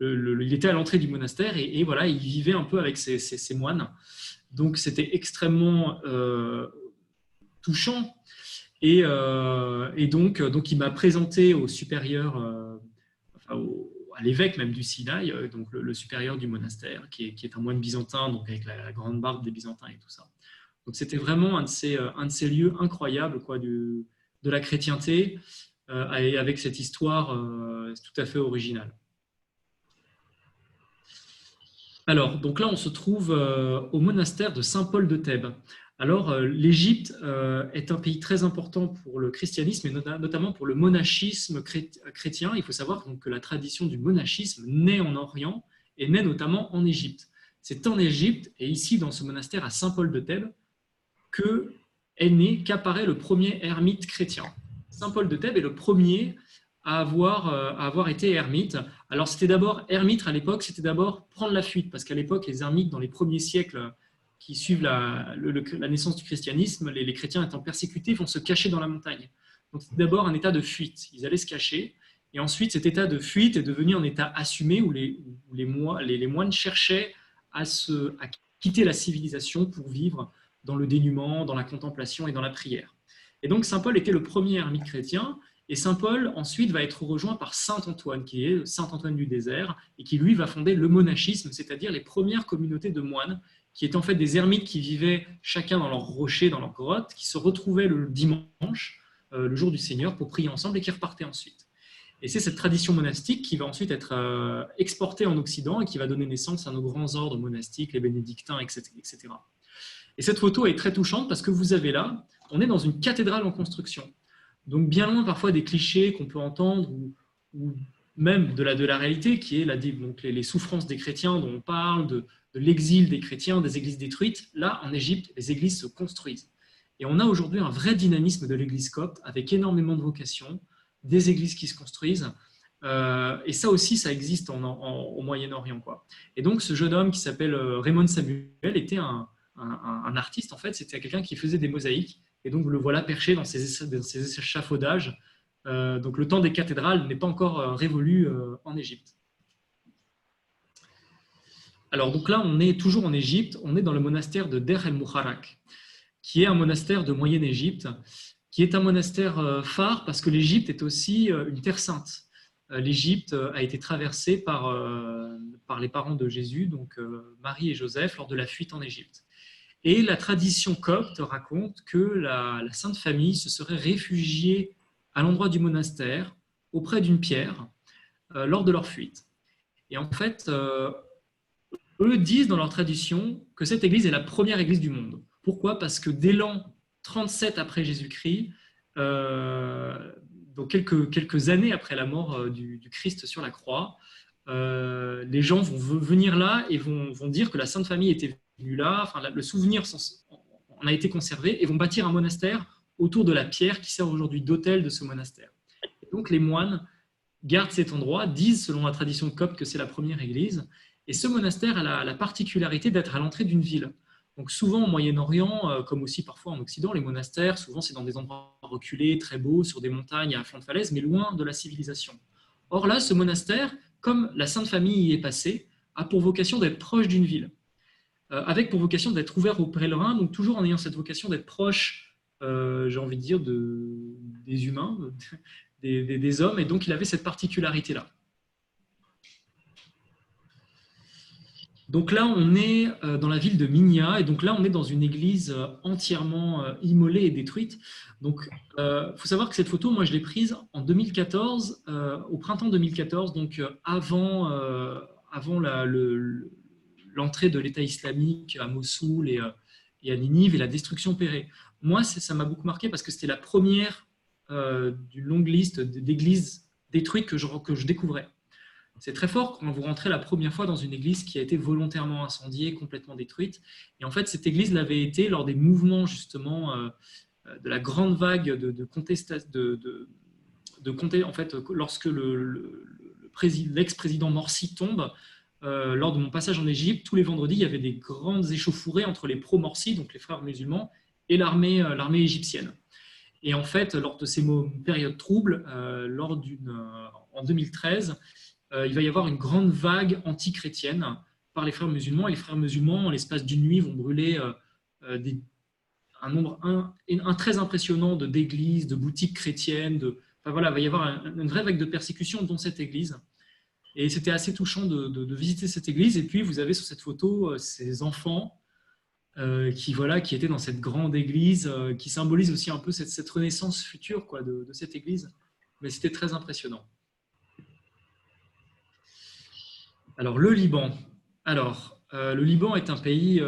il était à l'entrée du monastère, et voilà, il vivait un peu avec ces moines. Donc c'était extrêmement touchant. Et donc il m'a présenté au supérieur, à l'évêque même du Sinaï, donc le supérieur du monastère, qui est un moine byzantin, donc avec la grande barbe des Byzantins et tout ça. Donc c'était vraiment un de ces lieux incroyables, quoi, de la chrétienté, et avec cette histoire tout à fait originale. Alors, donc là, on se trouve au monastère de Saint-Paul de Thèbes. Alors, l'Égypte est un pays très important pour le christianisme et notamment pour le monachisme chrétien. Il faut savoir donc, que la tradition du monachisme naît en Orient et naît notamment en Égypte. C'est en Égypte, et ici dans ce monastère à Saint-Paul de Thèbes, qu'apparaît le premier ermite chrétien. Saint-Paul de Thèbes est le premier à avoir été ermite. Alors, c'était d'abord ermite à l'époque, c'était d'abord prendre la fuite, parce qu'à l'époque, les ermites, dans les premiers siècles qui suivent la naissance du christianisme, les chrétiens étant persécutés, vont se cacher dans la montagne. Donc, c'était d'abord un état de fuite. Ils allaient se cacher. Et ensuite, cet état de fuite est devenu un état assumé où les moines cherchaient à quitter la civilisation pour vivre dans le dénuement, dans la contemplation et dans la prière. Et donc, Saint Paul était le premier ermite chrétien. Et Saint Paul, ensuite, va être rejoint par Saint Antoine, qui est Saint Antoine du désert, et qui, lui, va fonder le monachisme, c'est-à-dire les premières communautés de moines, qui étaient en fait des ermites qui vivaient chacun dans leur rocher, dans leur grotte, qui se retrouvaient le dimanche, le jour du Seigneur, pour prier ensemble et qui repartaient ensuite. Et c'est cette tradition monastique qui va ensuite être exportée en Occident et qui va donner naissance à nos grands ordres monastiques, les bénédictins, etc. Et cette photo est très touchante parce que vous avez là on est dans une cathédrale en construction. Donc bien loin parfois des clichés qu'on peut entendre ou même de la réalité qui est donc les souffrances des chrétiens dont on parle, de l'exil des chrétiens, des églises détruites. Là, en Égypte, les églises se construisent. Et on a aujourd'hui un vrai dynamisme de l'église copte avec énormément de vocations, des églises qui se construisent. Et ça aussi, ça existe au Moyen-Orient, quoi. Et donc, ce jeune homme qui s'appelle Raymond Samuel était un artiste, en fait. C'était quelqu'un qui faisait des mosaïques. Et donc, le voilà perché dans ces échafaudages. Donc, le temps des cathédrales n'est pas encore révolu en Égypte. Alors, donc là, on est toujours en Égypte. On est dans le monastère de Der el-Mouharak, qui est un monastère de Moyenne-Égypte, qui est un monastère phare parce que l'Égypte est aussi une terre sainte. L'Égypte a été traversée par les parents de Jésus, donc Marie et Joseph, lors de la fuite en Égypte. Et la tradition copte raconte que la Sainte Famille se serait réfugiée à l'endroit du monastère, auprès d'une pierre, lors de leur fuite. Et en fait, eux disent dans leur tradition que cette église est la première église du monde. Pourquoi ? Parce que dès l'an 37 après Jésus-Christ, donc quelques années après la mort du Christ sur la croix, les gens vont venir là et vont dire que la Sainte Famille était venue là, enfin, le souvenir en a été conservé, et vont bâtir un monastère autour de la pierre qui sert aujourd'hui d'autel de ce monastère. Et donc les moines gardent cet endroit, disent selon la tradition copte que c'est la première église, et ce monastère a la particularité d'être à l'entrée d'une ville. Donc souvent au Moyen-Orient, comme aussi parfois en Occident, les monastères, souvent c'est dans des endroits reculés, très beaux, sur des montagnes à flanc de falaise, mais loin de la civilisation. Or là, ce monastère, comme la Sainte Famille y est passée, a pour vocation d'être proche d'une ville, avec pour vocation d'être ouvert aux pèlerins, donc toujours en ayant cette vocation d'être proche, j'ai envie de dire, des humains, des hommes, et donc il avait cette particularité-là. Donc là, on est dans la ville de Minya, et donc là, on est dans une église entièrement immolée et détruite. Donc, faut savoir que cette photo, moi, je l'ai prise en 2014, au printemps 2014, donc avant l'entrée de l'État islamique à Mossoul et à Ninive et la destruction opérée. Moi, ça m'a beaucoup marqué parce que c'était la première d'une longue liste d'églises détruites que je découvrais. C'est très fort quand vous rentrez la première fois dans une église qui a été volontairement incendiée, complètement détruite. Et en fait, cette église l'avait été lors des mouvements justement de la grande vague de contestation, en fait, lorsque l'ex-président Morsi tombe. Lors de mon passage en Égypte, tous les vendredis, il y avait des grandes échauffourées entre les pro-Morsi, donc les frères musulmans, et l'armée égyptienne. Et en fait, lors de ces périodes troubles, en 2013, il va y avoir une grande vague anti-chrétienne par les frères musulmans. Et les frères musulmans, en l'espace d'une nuit, vont brûler un nombre très impressionnant d'églises, de boutiques chrétiennes. Enfin, voilà, il va y avoir une vraie vague de persécution dont cette église. Et c'était assez touchant de visiter cette église. Et puis, vous avez sur cette photo ces enfants qui étaient dans cette grande église, qui symbolise aussi un peu cette renaissance future quoi, de cette église. Mais c'était très impressionnant. Alors, le Liban. Le Liban est un pays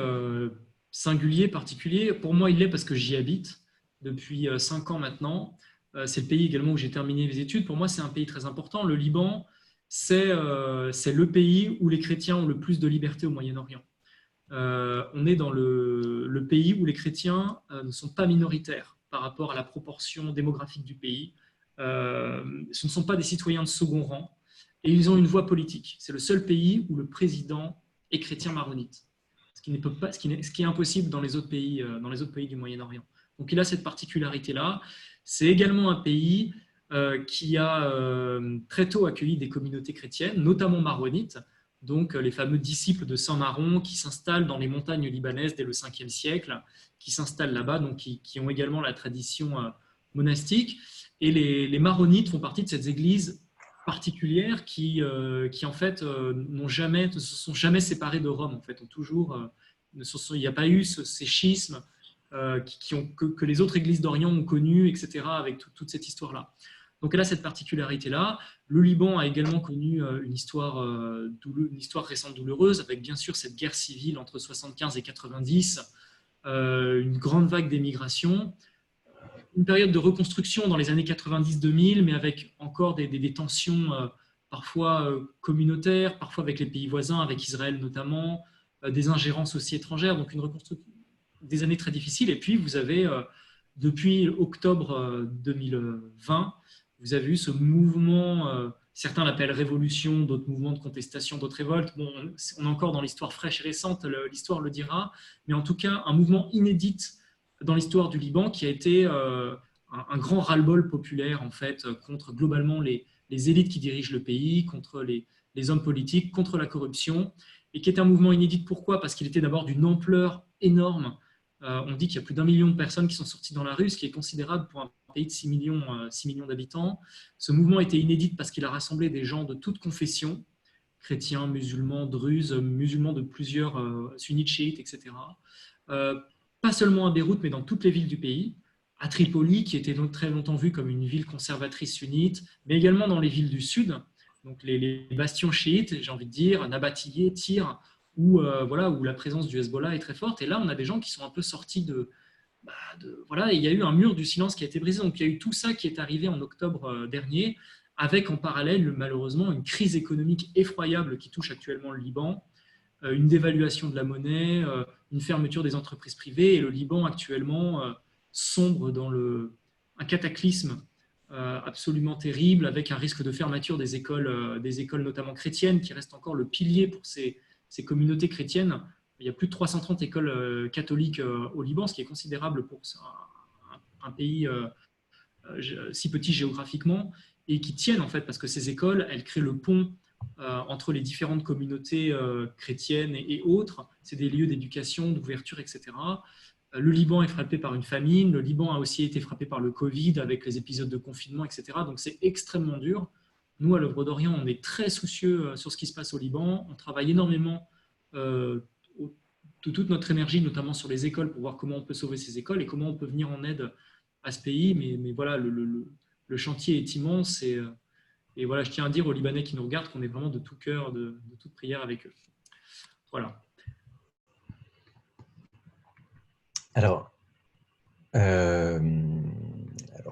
singulier, particulier. Pour moi, il l'est parce que j'y habite depuis 5 ans maintenant. C'est le pays également où j'ai terminé mes études. Pour moi, c'est un pays très important. Le Liban, c'est le pays où les chrétiens ont le plus de liberté au Moyen-Orient. On est dans le pays où les chrétiens ne sont pas minoritaires par rapport à la proportion démographique du pays. Ce ne sont pas des citoyens de second rang. Et ils ont une voix politique. C'est le seul pays où le président est chrétien maronite, ce qui est impossible dans les autres pays du Moyen-Orient. Donc il a cette particularité-là. C'est également un pays qui a très tôt accueilli des communautés chrétiennes, notamment maronites, donc les fameux disciples de Saint Maron qui s'installent dans les montagnes libanaises dès le 5e siècle, qui s'installent là-bas, donc qui ont également la tradition monastique. Et les maronites font partie de ces églises particulières qui en fait ne se sont jamais séparées de Rome. En fait, il n'y a pas eu ces schismes que les autres églises d'Orient ont connu, etc., avec toute cette histoire-là. Donc elle a cette particularité-là. Le Liban a également connu une histoire récente douloureuse, avec bien sûr cette guerre civile entre 75 et 90, une grande vague d'émigration. une période de reconstruction dans les années 90-2000, mais avec encore des tensions parfois communautaires, parfois avec les pays voisins, avec Israël notamment, des ingérences aussi étrangères, donc une reconstruction, des années très difficiles. Et puis, vous avez, depuis octobre 2020, vous avez eu ce mouvement, certains l'appellent révolution, d'autres mouvements de contestation, d'autres révoltes. Bon, on est encore dans l'histoire fraîche et récente, l'histoire le dira, mais en tout cas, un mouvement inédit dans l'histoire du Liban qui a été un grand ras-le-bol populaire, en fait, contre globalement les élites qui dirigent le pays, contre les hommes politiques, contre la corruption, et qui est un mouvement inédit. Pourquoi? Parce qu'il était d'abord d'une ampleur énorme. On dit qu'il y a plus d'1 million de personnes qui sont sorties dans la rue, ce qui est considérable pour un pays de 6 millions d'habitants. Ce mouvement était inédit parce qu'il a rassemblé des gens de toutes confessions, chrétiens, musulmans, druzes, musulmans de plusieurs sunnites, chiites, etc. Pas seulement à Beyrouth, mais dans toutes les villes du pays. À Tripoli, qui était donc très longtemps vue comme une ville conservatrice sunnite, mais également dans les villes du sud, donc les bastions chiites, j'ai envie de dire, Nabatiyé, Tyr, où la présence du Hezbollah est très forte. Et là, on a des gens qui sont un peu sortis voilà, et il y a eu un mur du silence qui a été brisé. Donc, il y a eu tout ça qui est arrivé en octobre dernier, avec en parallèle, malheureusement, une crise économique effroyable qui touche actuellement le Liban, une dévaluation de la monnaie, une fermeture des entreprises privées, et le Liban actuellement sombre dans un cataclysme absolument terrible, avec un risque de fermeture des écoles notamment chrétiennes, qui restent encore le pilier pour ces communautés chrétiennes. Il y a plus de 330 écoles catholiques au Liban, ce qui est considérable pour un pays si petit géographiquement, et qui tiennent en fait, parce que ces écoles, elles créent le pont entre les différentes communautés chrétiennes et autres. C'est des lieux d'éducation, d'ouverture, etc. Le Liban est frappé par une famine. Le Liban a aussi été frappé par le Covid, avec les épisodes de confinement, etc. Donc c'est extrêmement dur. Nous, à l'Œuvre d'Orient, on est très soucieux sur ce qui se passe au Liban. On travaille énormément toute notre énergie, notamment sur les écoles, pour voir comment on peut sauver ces écoles et comment on peut venir en aide à ce pays. Mais voilà, le chantier est immense. Et voilà, je tiens à dire aux Libanais qui nous regardent qu'on est vraiment de tout cœur, de toute prière avec eux. Voilà. Alors,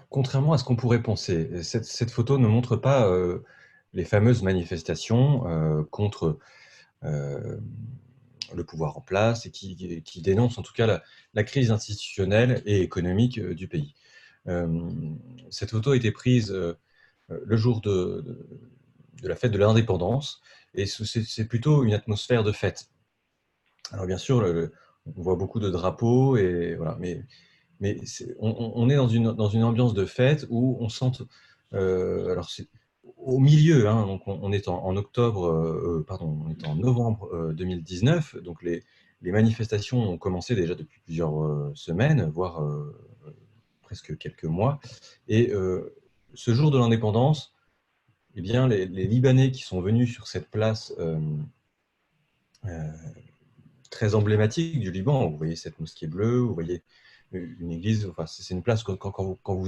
contrairement à ce qu'on pourrait penser, cette photo ne montre pas les fameuses manifestations contre le pouvoir en place et qui dénoncent en tout cas la crise institutionnelle et économique du pays. Cette photo a été prise le jour de la fête de l'indépendance, et c'est plutôt une atmosphère de fête. Alors bien sûr, on voit beaucoup de drapeaux, et voilà, mais on est dans une ambiance de fête où on sent, alors c'est au milieu, hein, donc on est en novembre 2019, donc les manifestations ont commencé déjà depuis plusieurs semaines, voire presque quelques mois, et ce jour de l'indépendance, eh bien, les Libanais qui sont venus sur cette place très emblématique du Liban, vous voyez cette mosquée bleue, vous voyez une église, enfin, c'est une place, quand vous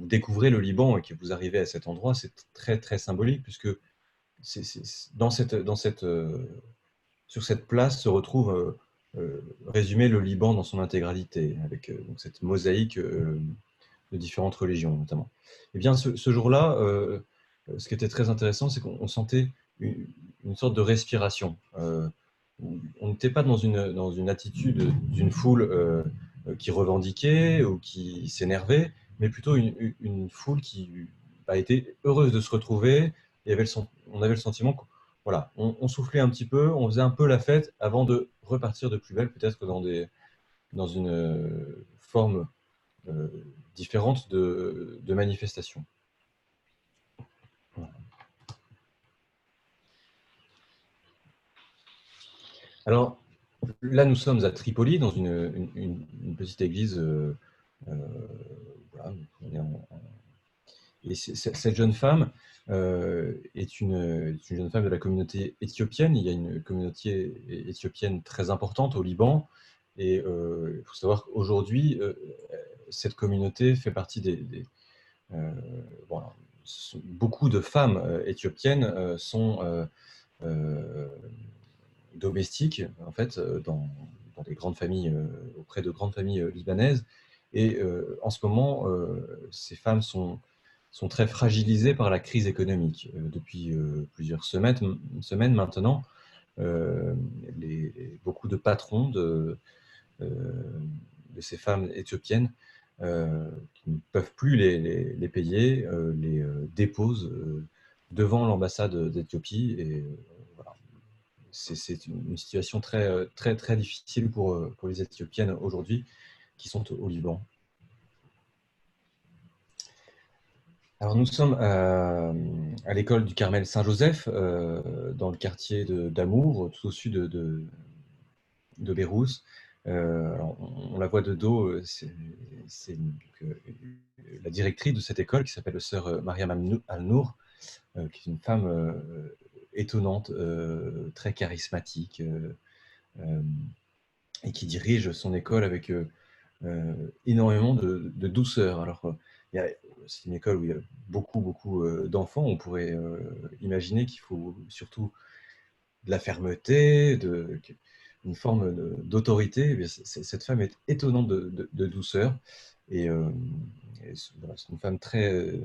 découvrez le Liban et que vous arrivez à cet endroit, c'est très, très symbolique, puisque sur cette place se retrouve résumé le Liban dans son intégralité, avec donc cette mosaïque de différentes religions notamment. Et bien ce jour-là, ce qui était très intéressant, c'est qu'on sentait une sorte de respiration. On n'était pas dans une attitude d'une foule qui revendiquait ou qui s'énervait, mais plutôt une foule qui a été heureuse de se retrouver, et on avait le sentiment qu'on voilà, on soufflait un petit peu, on faisait un peu la fête avant de repartir de plus belle, peut-être dans une forme différente de manifestation. Voilà. Alors, là, nous sommes à Tripoli, dans une petite église. Voilà, et cette jeune femme est une jeune femme de la communauté éthiopienne. Il y a une communauté éthiopienne très importante au Liban. Et il faut savoir qu'aujourd'hui, cette communauté fait partie voilà, beaucoup de femmes éthiopiennes sont domestiques, en fait, dans des grandes familles, auprès de grandes familles libanaises. Et en ce moment, ces femmes sont très fragilisées par la crise économique. Depuis plusieurs semaines maintenant, euh, beaucoup de patrons euh, de ces femmes éthiopiennes qui ne peuvent plus les payer, les déposent devant l'ambassade d'Éthiopie. Et voilà. C'est une situation très difficile pour les Éthiopiennes aujourd'hui qui sont au Liban. Alors nous sommes à l'école du Carmel Saint-Joseph, dans le quartier d'Amour, tout au sud de Beyrouth. Alors, on la voit de dos, c'est la directrice de cette école qui s'appelle le sœur Mariam Al-Nour, qui est une femme étonnante, très charismatique, euh, et qui dirige son école avec énormément de douceur. Alors, c'est une école où il y a beaucoup d'enfants. On pourrait imaginer qu'il faut surtout de la fermeté, une forme d'autorité. Eh cette femme est étonnante de douceur. Et, voilà, c'est une femme très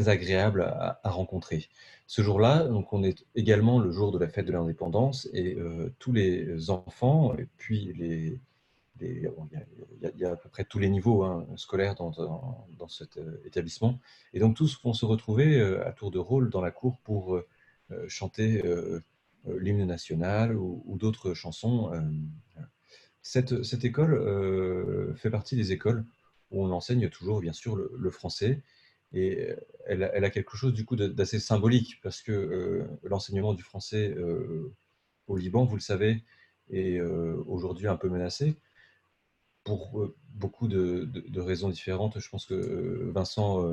agréable à rencontrer. Ce jour-là, donc on est également le jour de la fête de l'indépendance, et tous les enfants, et puis bon, il y a à peu près tous les niveaux scolaires dans cet établissement. Et donc tous vont se retrouver à tour de rôle dans la cour pour chanter l'hymne national ou d'autres chansons. Cette école fait partie des écoles où on enseigne toujours, bien sûr, le français. Et elle a quelque chose du coup d'assez symbolique, parce que l'enseignement du français au Liban, vous le savez, est aujourd'hui un peu menacé pour beaucoup de raisons différentes. Je pense que Vincent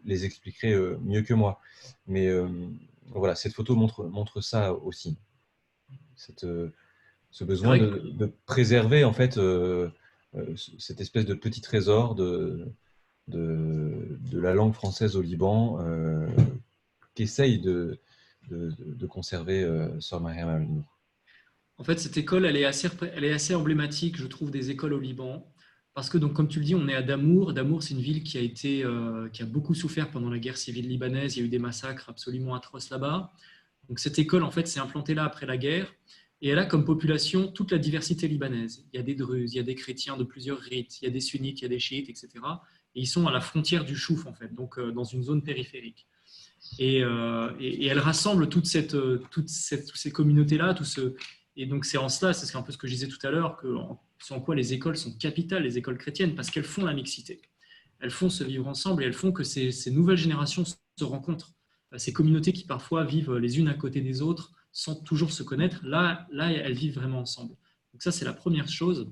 les expliquerait mieux que moi. Mais voilà, cette photo montre ça aussi. Ce C'est besoin vrai que de préserver en fait cette espèce de petit trésor de la langue française au Liban, qu'essaye de conserver Sœur Mariam Al-Nour. En fait, cette école, elle est assez emblématique, je trouve, des écoles au Liban. Parce que, donc, comme tu le dis, on est à Damour. Damour, c'est une ville qui a beaucoup souffert pendant la guerre civile libanaise. Il y a eu des massacres absolument atroces là-bas. Donc, cette école, en fait, s'est implantée là après la guerre. Et elle a comme population toute la diversité libanaise. Il y a des Druzes, il y a des chrétiens de plusieurs rites, il y a des sunnites, il y a des chiites, etc. Et ils sont à la frontière du Chouf, en fait, donc dans une zone périphérique. Et elle rassemble toutes ces communautés-là, et donc c'est en cela, c'est un peu ce que je disais tout à l'heure, c'est en quoi les écoles sont capitales, les écoles chrétiennes, parce qu'elles font la mixité. Elles font se vivre ensemble et elles font que ces nouvelles générations se rencontrent. Ces communautés qui parfois vivent les unes à côté des autres sans toujours se connaître, là elles vivent vraiment ensemble. Donc ça, c'est la première chose.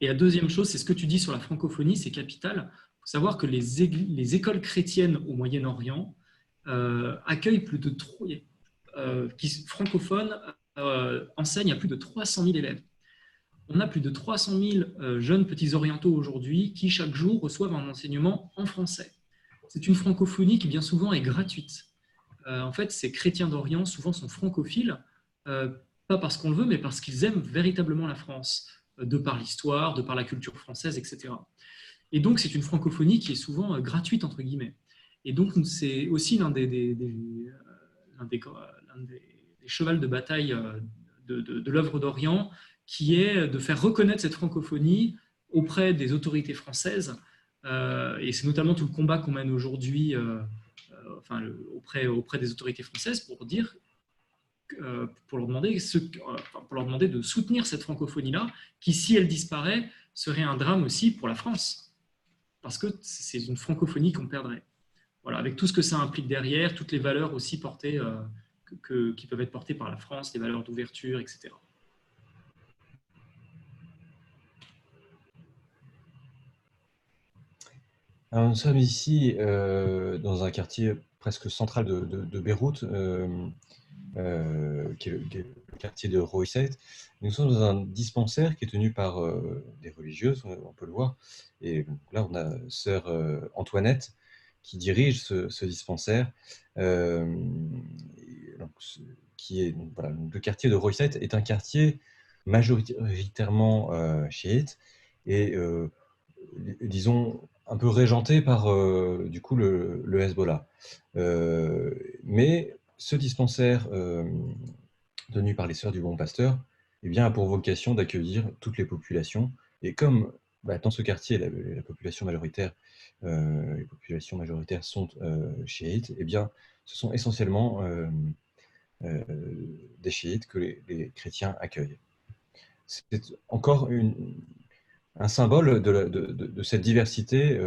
Et la deuxième chose, c'est ce que tu dis sur la francophonie, c'est capital. Il faut savoir que les écoles chrétiennes au Moyen-Orient accueillent plus de francophones enseignent à plus de 300 000 élèves. On a plus de 300 000 jeunes petits orientaux aujourd'hui qui, chaque jour, reçoivent un enseignement en français. C'est une francophonie qui, bien souvent, est gratuite. En fait, ces chrétiens d'Orient, souvent, sont francophiles, pas parce qu'on le veut, mais parce qu'ils aiment véritablement la France, de par l'histoire, de par la culture française, etc. Et donc, c'est une francophonie qui est souvent gratuite, entre guillemets. Et donc, c'est aussi l'un des chevals de bataille de l'œuvre d'Orient, qui est de faire reconnaître cette francophonie auprès des autorités françaises. Et c'est notamment tout le combat qu'on mène aujourd'hui auprès des autorités françaises pour dire, pour leur demander de soutenir cette francophonie-là, qui, si elle disparaît, serait un drame aussi pour la France, parce que c'est une francophonie qu'on perdrait. Voilà, avec tout ce que ça implique derrière, toutes les valeurs aussi portées, qui peuvent être portées par la France, les valeurs d'ouverture, etc. Alors, nous sommes ici dans un quartier presque central de Beyrouth, qui est le quartier de Roisset. Nous sommes dans un dispensaire qui est tenu par des religieuses, on peut le voir. Et là, on a sœur Antoinette qui dirige ce dispensaire. Donc, qui est, voilà, le quartier de Roisset est un quartier majoritairement chiites et, disons, un peu régentés par du coup le Hezbollah. Mais ce dispensaire tenu par les Sœurs du Bon Pasteur, eh bien, a pour vocation d'accueillir toutes les populations. Et comme dans ce quartier, la population majoritaire, les populations majoritaires sont chiites, eh bien, ce sont essentiellement euh, des chiites que les chrétiens accueillent. C'est encore un symbole de cette diversité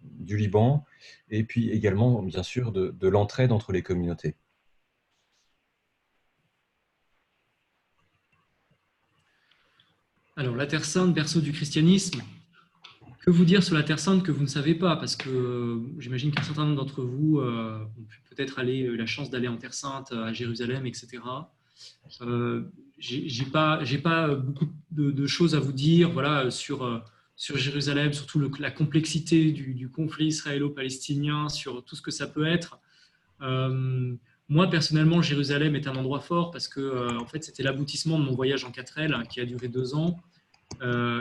du Liban, et puis également, bien sûr, de l'entraide entre les communautés. Alors, la Terre Sainte, berceau du christianisme. Que vous dire sur la Terre Sainte que vous ne savez pas? Parce que j'imagine qu'un certain nombre d'entre vous ont pu peut-être la chance d'aller en Terre Sainte, à Jérusalem, etc. J'ai pas beaucoup de choses à vous dire, voilà, sur Jérusalem, surtout la complexité du conflit israélo-palestinien, sur tout ce que ça peut être. Moi, personnellement, Jérusalem est un endroit fort parce que en fait, c'était l'aboutissement de mon voyage en 4L qui a duré 2 ans.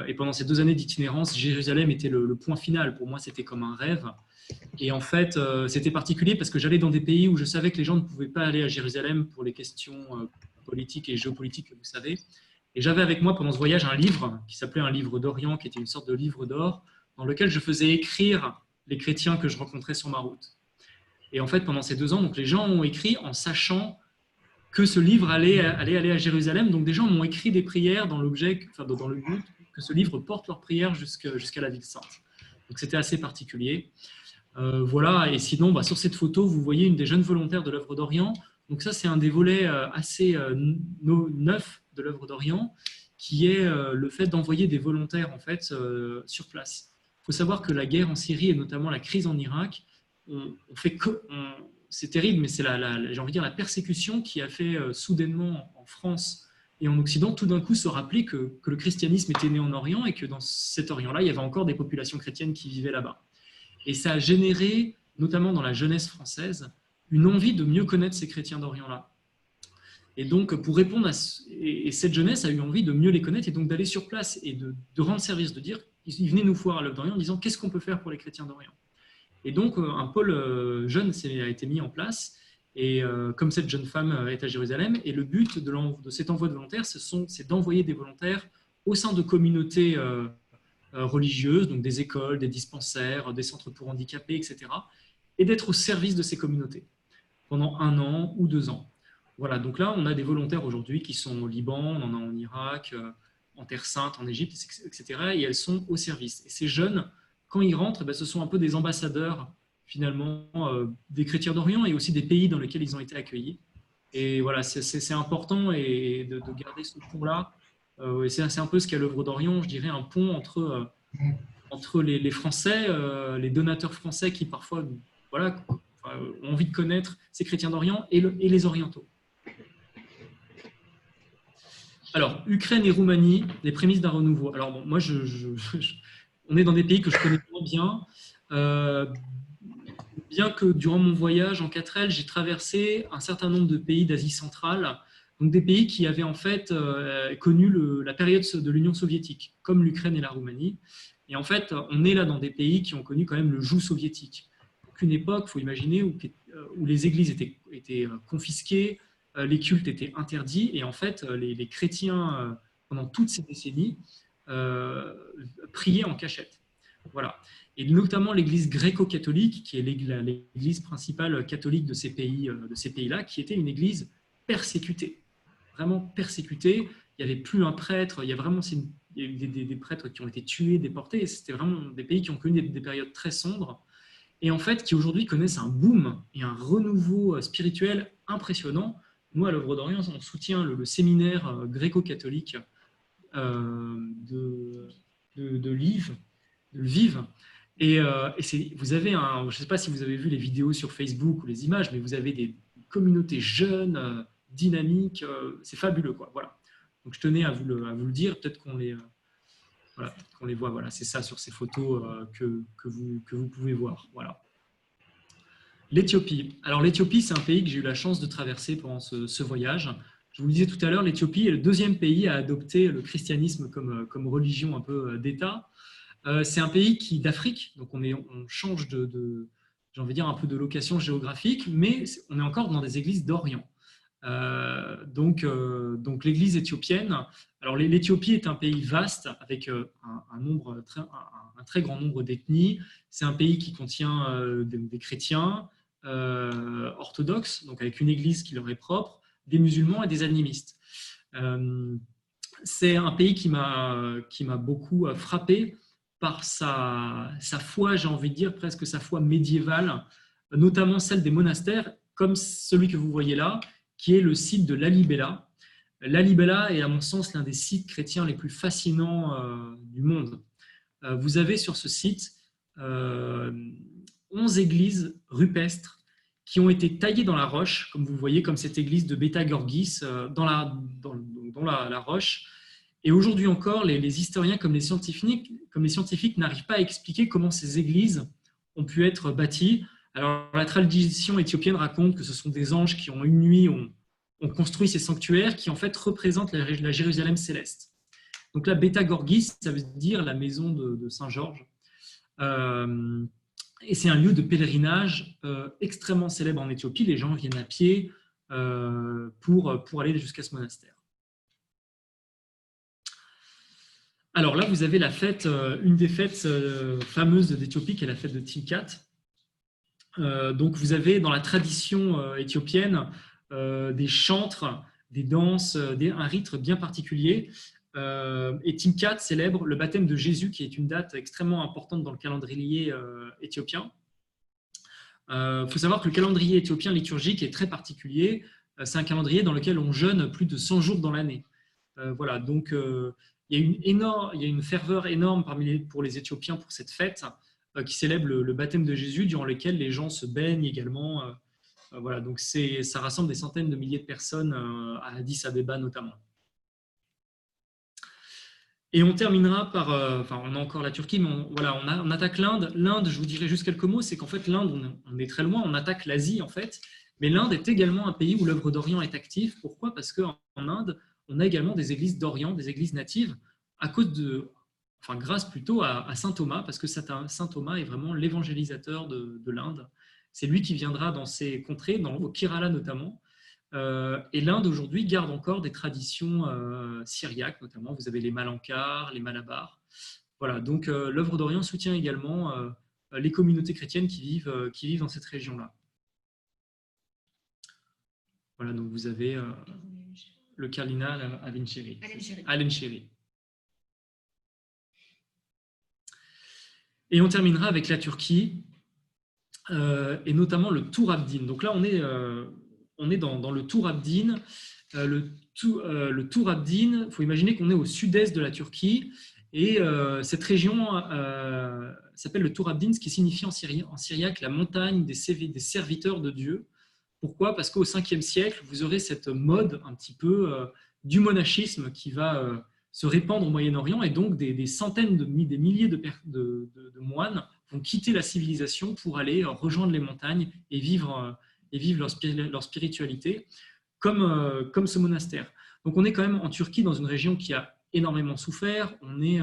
Et pendant ces 2 années d'itinérance, Jérusalem était le point final. Pour moi, c'était comme un rêve. Et en fait, c'était particulier parce que j'allais dans des pays où je savais que les gens ne pouvaient pas aller à Jérusalem pour les questions politiques et géopolitiques que vous savez. Et j'avais avec moi pendant ce voyage un livre qui s'appelait un livre d'Orient, qui était une sorte de livre d'or, dans lequel je faisais écrire les chrétiens que je rencontrais sur ma route. Et en fait, pendant ces 2 ans, donc, les gens ont écrit en sachant que ce livre allait aller à Jérusalem. Donc des gens m'ont écrit des prières dans dans le but que ce livre porte leurs prières jusqu'à la ville sainte. Donc c'était assez particulier. Voilà, et sinon, sur cette photo, vous voyez une des jeunes volontaires de l'œuvre d'Orient. Donc ça, c'est un des volets assez neufs de l'œuvre d'Orient, qui est le fait d'envoyer des volontaires en fait, sur place. Il faut savoir que la guerre en Syrie et notamment la crise en Irak, c'est terrible, mais c'est j'ai envie de dire la persécution qui a fait soudainement en France et en Occident tout d'un coup se rappeler que le christianisme était né en Orient et que dans cet Orient-là, il y avait encore des populations chrétiennes qui vivaient là-bas. Et ça a généré, notamment dans la jeunesse française, une envie de mieux connaître ces chrétiens d'Orient-là. Et donc, pour répondre et cette jeunesse a eu envie de mieux les connaître et donc d'aller sur place et de rendre service, de dire, ils venaient nous voir à l'œuvre d'Orient en disant qu'est-ce qu'on peut faire pour les chrétiens d'Orient. Et donc, un pôle jeune a été mis en place, et comme cette jeune femme est à Jérusalem, et le but de cet envoi de volontaires, c'est d'envoyer des volontaires au sein de communautés religieuses, donc des écoles, des dispensaires, des centres pour handicapés, etc., et d'être au service de ces communautés pendant 1 an ou 2 ans. Voilà, donc là, on a des volontaires aujourd'hui qui sont au Liban, on en a en Irak, en Terre Sainte, en Égypte, etc., et elles sont au service. Et ces jeunes, quand ils rentrent, ce sont un peu des ambassadeurs, finalement, des chrétiens d'Orient et aussi des pays dans lesquels ils ont été accueillis. Et voilà, c'est important et de garder ce pont-là. C'est un peu ce qu'est l'œuvre d'Orient, je dirais, un pont entre les Français, les donateurs français qui parfois ont envie de connaître ces chrétiens d'Orient et les Orientaux. Alors, Ukraine et Roumanie, les prémices d'un renouveau. Alors, bon, moi, on est dans des pays que je connais bien. Bien que durant mon voyage en 4L, j'ai traversé un certain nombre de pays d'Asie centrale, donc des pays qui avaient en fait connu la période de l'Union soviétique, comme l'Ukraine et la Roumanie. Et en fait, on est là dans des pays qui ont connu quand même le joug soviétique. Donc une époque, il faut imaginer, où les églises étaient confisquées, les cultes étaient interdits, et en fait, les chrétiens, pendant toutes ces décennies, priaient en cachette. Voilà. Et notamment l'église gréco-catholique, qui est l'église principale catholique de ces pays-là, qui était une église persécutée, vraiment persécutée. Il n'y avait plus un prêtre, il y a eu des prêtres qui ont été tués, déportés, et c'était vraiment des pays qui ont connu des périodes très sombres, et en fait qui aujourd'hui connaissent un boom et un renouveau spirituel impressionnant. Nous, à l'œuvre d'Orient, on soutient le séminaire gréco-catholique de Lviv. Et vous avez je ne sais pas si vous avez vu les vidéos sur Facebook ou les images, mais vous avez des communautés jeunes, dynamiques, c'est fabuleux, quoi. Voilà. Donc je tenais à vous le dire, peut-être qu'on les voit. Voilà, c'est ça sur ces photos que vous pouvez voir. Voilà. L'Éthiopie. Alors l'Éthiopie, c'est un pays que j'ai eu la chance de traverser pendant ce voyage. Je vous le disais tout à l'heure, l'Éthiopie est le deuxième pays à adopter le christianisme comme religion un peu d'État. C'est un pays d'Afrique, donc on change j'ai envie de dire un peu de location géographique, mais on est encore dans des églises d'Orient. Donc l'église éthiopienne, alors l'Éthiopie est un pays vaste avec un très grand nombre d'ethnies. C'est un pays qui contient des chrétiens orthodoxes, donc avec une église qui leur est propre, des musulmans et des animistes. C'est un pays qui m'a beaucoup frappé par sa foi, j'ai envie de dire presque sa foi médiévale, notamment celle des monastères, comme celui que vous voyez là, qui est le site de Lalibela. Lalibela est à mon sens l'un des sites chrétiens les plus fascinants du monde. Vous avez sur ce site 11 églises rupestres qui ont été taillées dans la roche, comme vous voyez, comme cette église de Beta Gorgis dans la roche. Et aujourd'hui encore, les historiens comme les scientifiques n'arrivent pas à expliquer comment ces églises ont pu être bâties. Alors, la tradition éthiopienne raconte que ce sont des anges qui, en une nuit, ont construit ces sanctuaires qui, en fait, représentent la Jérusalem céleste. Donc, la Beta Gorgis, ça veut dire la maison de Saint-Georges. Et c'est un lieu de pèlerinage extrêmement célèbre en Éthiopie. Les gens viennent à pied pour aller jusqu'à ce monastère. Alors là, vous avez la fête, une des fêtes fameuses d'Éthiopie, qui est la fête de Timkat. Donc vous avez dans la tradition éthiopienne des chantres, des danses, un rite bien particulier. Et Timkat célèbre le baptême de Jésus, qui est une date extrêmement importante dans le calendrier éthiopien. Il faut savoir que le calendrier éthiopien liturgique est très particulier. C'est un calendrier dans lequel on jeûne plus de 100 jours dans l'année. Voilà, donc il y a une ferveur énorme pour les Éthiopiens pour cette fête qui célèbre le baptême de Jésus, durant lequel les gens se baignent également. Voilà, donc ça rassemble des centaines de milliers de personnes à Addis Abeba notamment. Et on terminera par, on a encore la Turquie, mais on attaque l'Inde. L'Inde, je vous dirai juste quelques mots, c'est qu'en fait l'Inde, on est très loin, on attaque l'Asie en fait, mais l'Inde est également un pays où l'œuvre d'Orient est active. Pourquoi ? Parce qu'en Inde, on a également des églises d'Orient, des églises natives, grâce plutôt à saint Thomas, parce que saint Thomas est vraiment l'évangélisateur de l'Inde. C'est lui qui viendra dans ces contrées, au Kerala notamment. Et l'Inde aujourd'hui garde encore des traditions syriaques, notamment. Vous avez les Malankars, les Malabars. Voilà, donc l'œuvre d'Orient soutient également les communautés chrétiennes qui vivent dans cette région-là. Voilà, donc vous avez le cardinal Alencheri. Et on terminera avec la Turquie, et notamment le Tour Abdin. Donc là, on est dans le Tour Abdin. Le Tour Abdin, il faut imaginer qu'on est au sud-est de la Turquie, et cette région s'appelle le Tour Abdin, ce qui signifie en syriaque la montagne des serviteurs de Dieu. Pourquoi ? Parce qu'au 5e siècle, vous aurez cette mode un petit peu du monachisme qui va se répandre au Moyen-Orient, et donc des centaines, des milliers de moines vont quitter la civilisation pour aller rejoindre les montagnes et vivre leur spiritualité, comme ce monastère. Donc on est quand même en Turquie, dans une région qui a énormément souffert. On est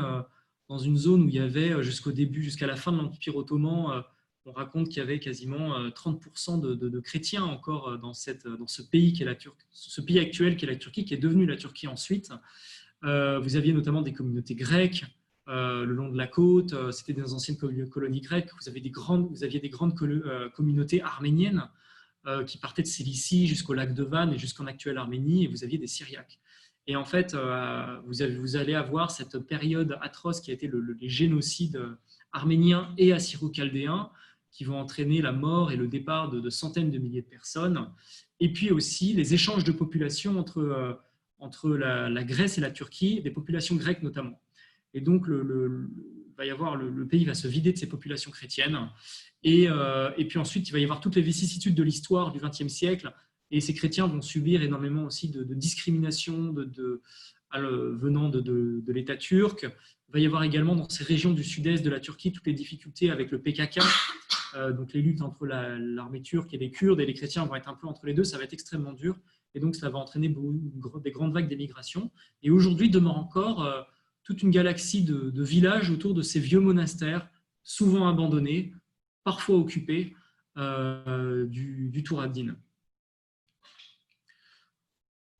dans une zone où il y avait jusqu'à la fin de l'Empire ottoman, on raconte qu'il y avait quasiment 30% de chrétiens encore dans ce pays qui est ce pays actuel qui est la Turquie, qui est devenu la Turquie ensuite. Vous aviez notamment des communautés grecques le long de la côte. C'était des anciennes colonies grecques. Vous aviez des grandes communautés arméniennes qui partaient de Cilicie jusqu'au lac de Van et jusqu'en actuelle Arménie, et vous aviez des Syriaques. Et en fait, vous allez avoir cette période atroce qui a été les génocides arméniens et assyro-chaldéens, qui vont entraîner la mort et le départ de centaines de milliers de personnes, et puis aussi les échanges de populations entre la Grèce et la Turquie, des populations grecques notamment. Et donc, le pays va se vider de ses populations chrétiennes, et puis ensuite, il va y avoir toutes les vicissitudes de l'histoire du XXe siècle, et ces chrétiens vont subir énormément aussi de discrimination venant de l'État turc. Il va y avoir également dans ces régions du sud-est de la Turquie toutes les difficultés avec le PKK, donc les luttes entre l'armée turque et les Kurdes, et les chrétiens vont être un peu entre les deux, ça va être extrêmement dur. et donc ça va entraîner des grandes vagues d'émigration. Et aujourd'hui demeure encore toute une galaxie de villages autour de ces vieux monastères, souvent abandonnés, parfois occupés, du Tour ad Din.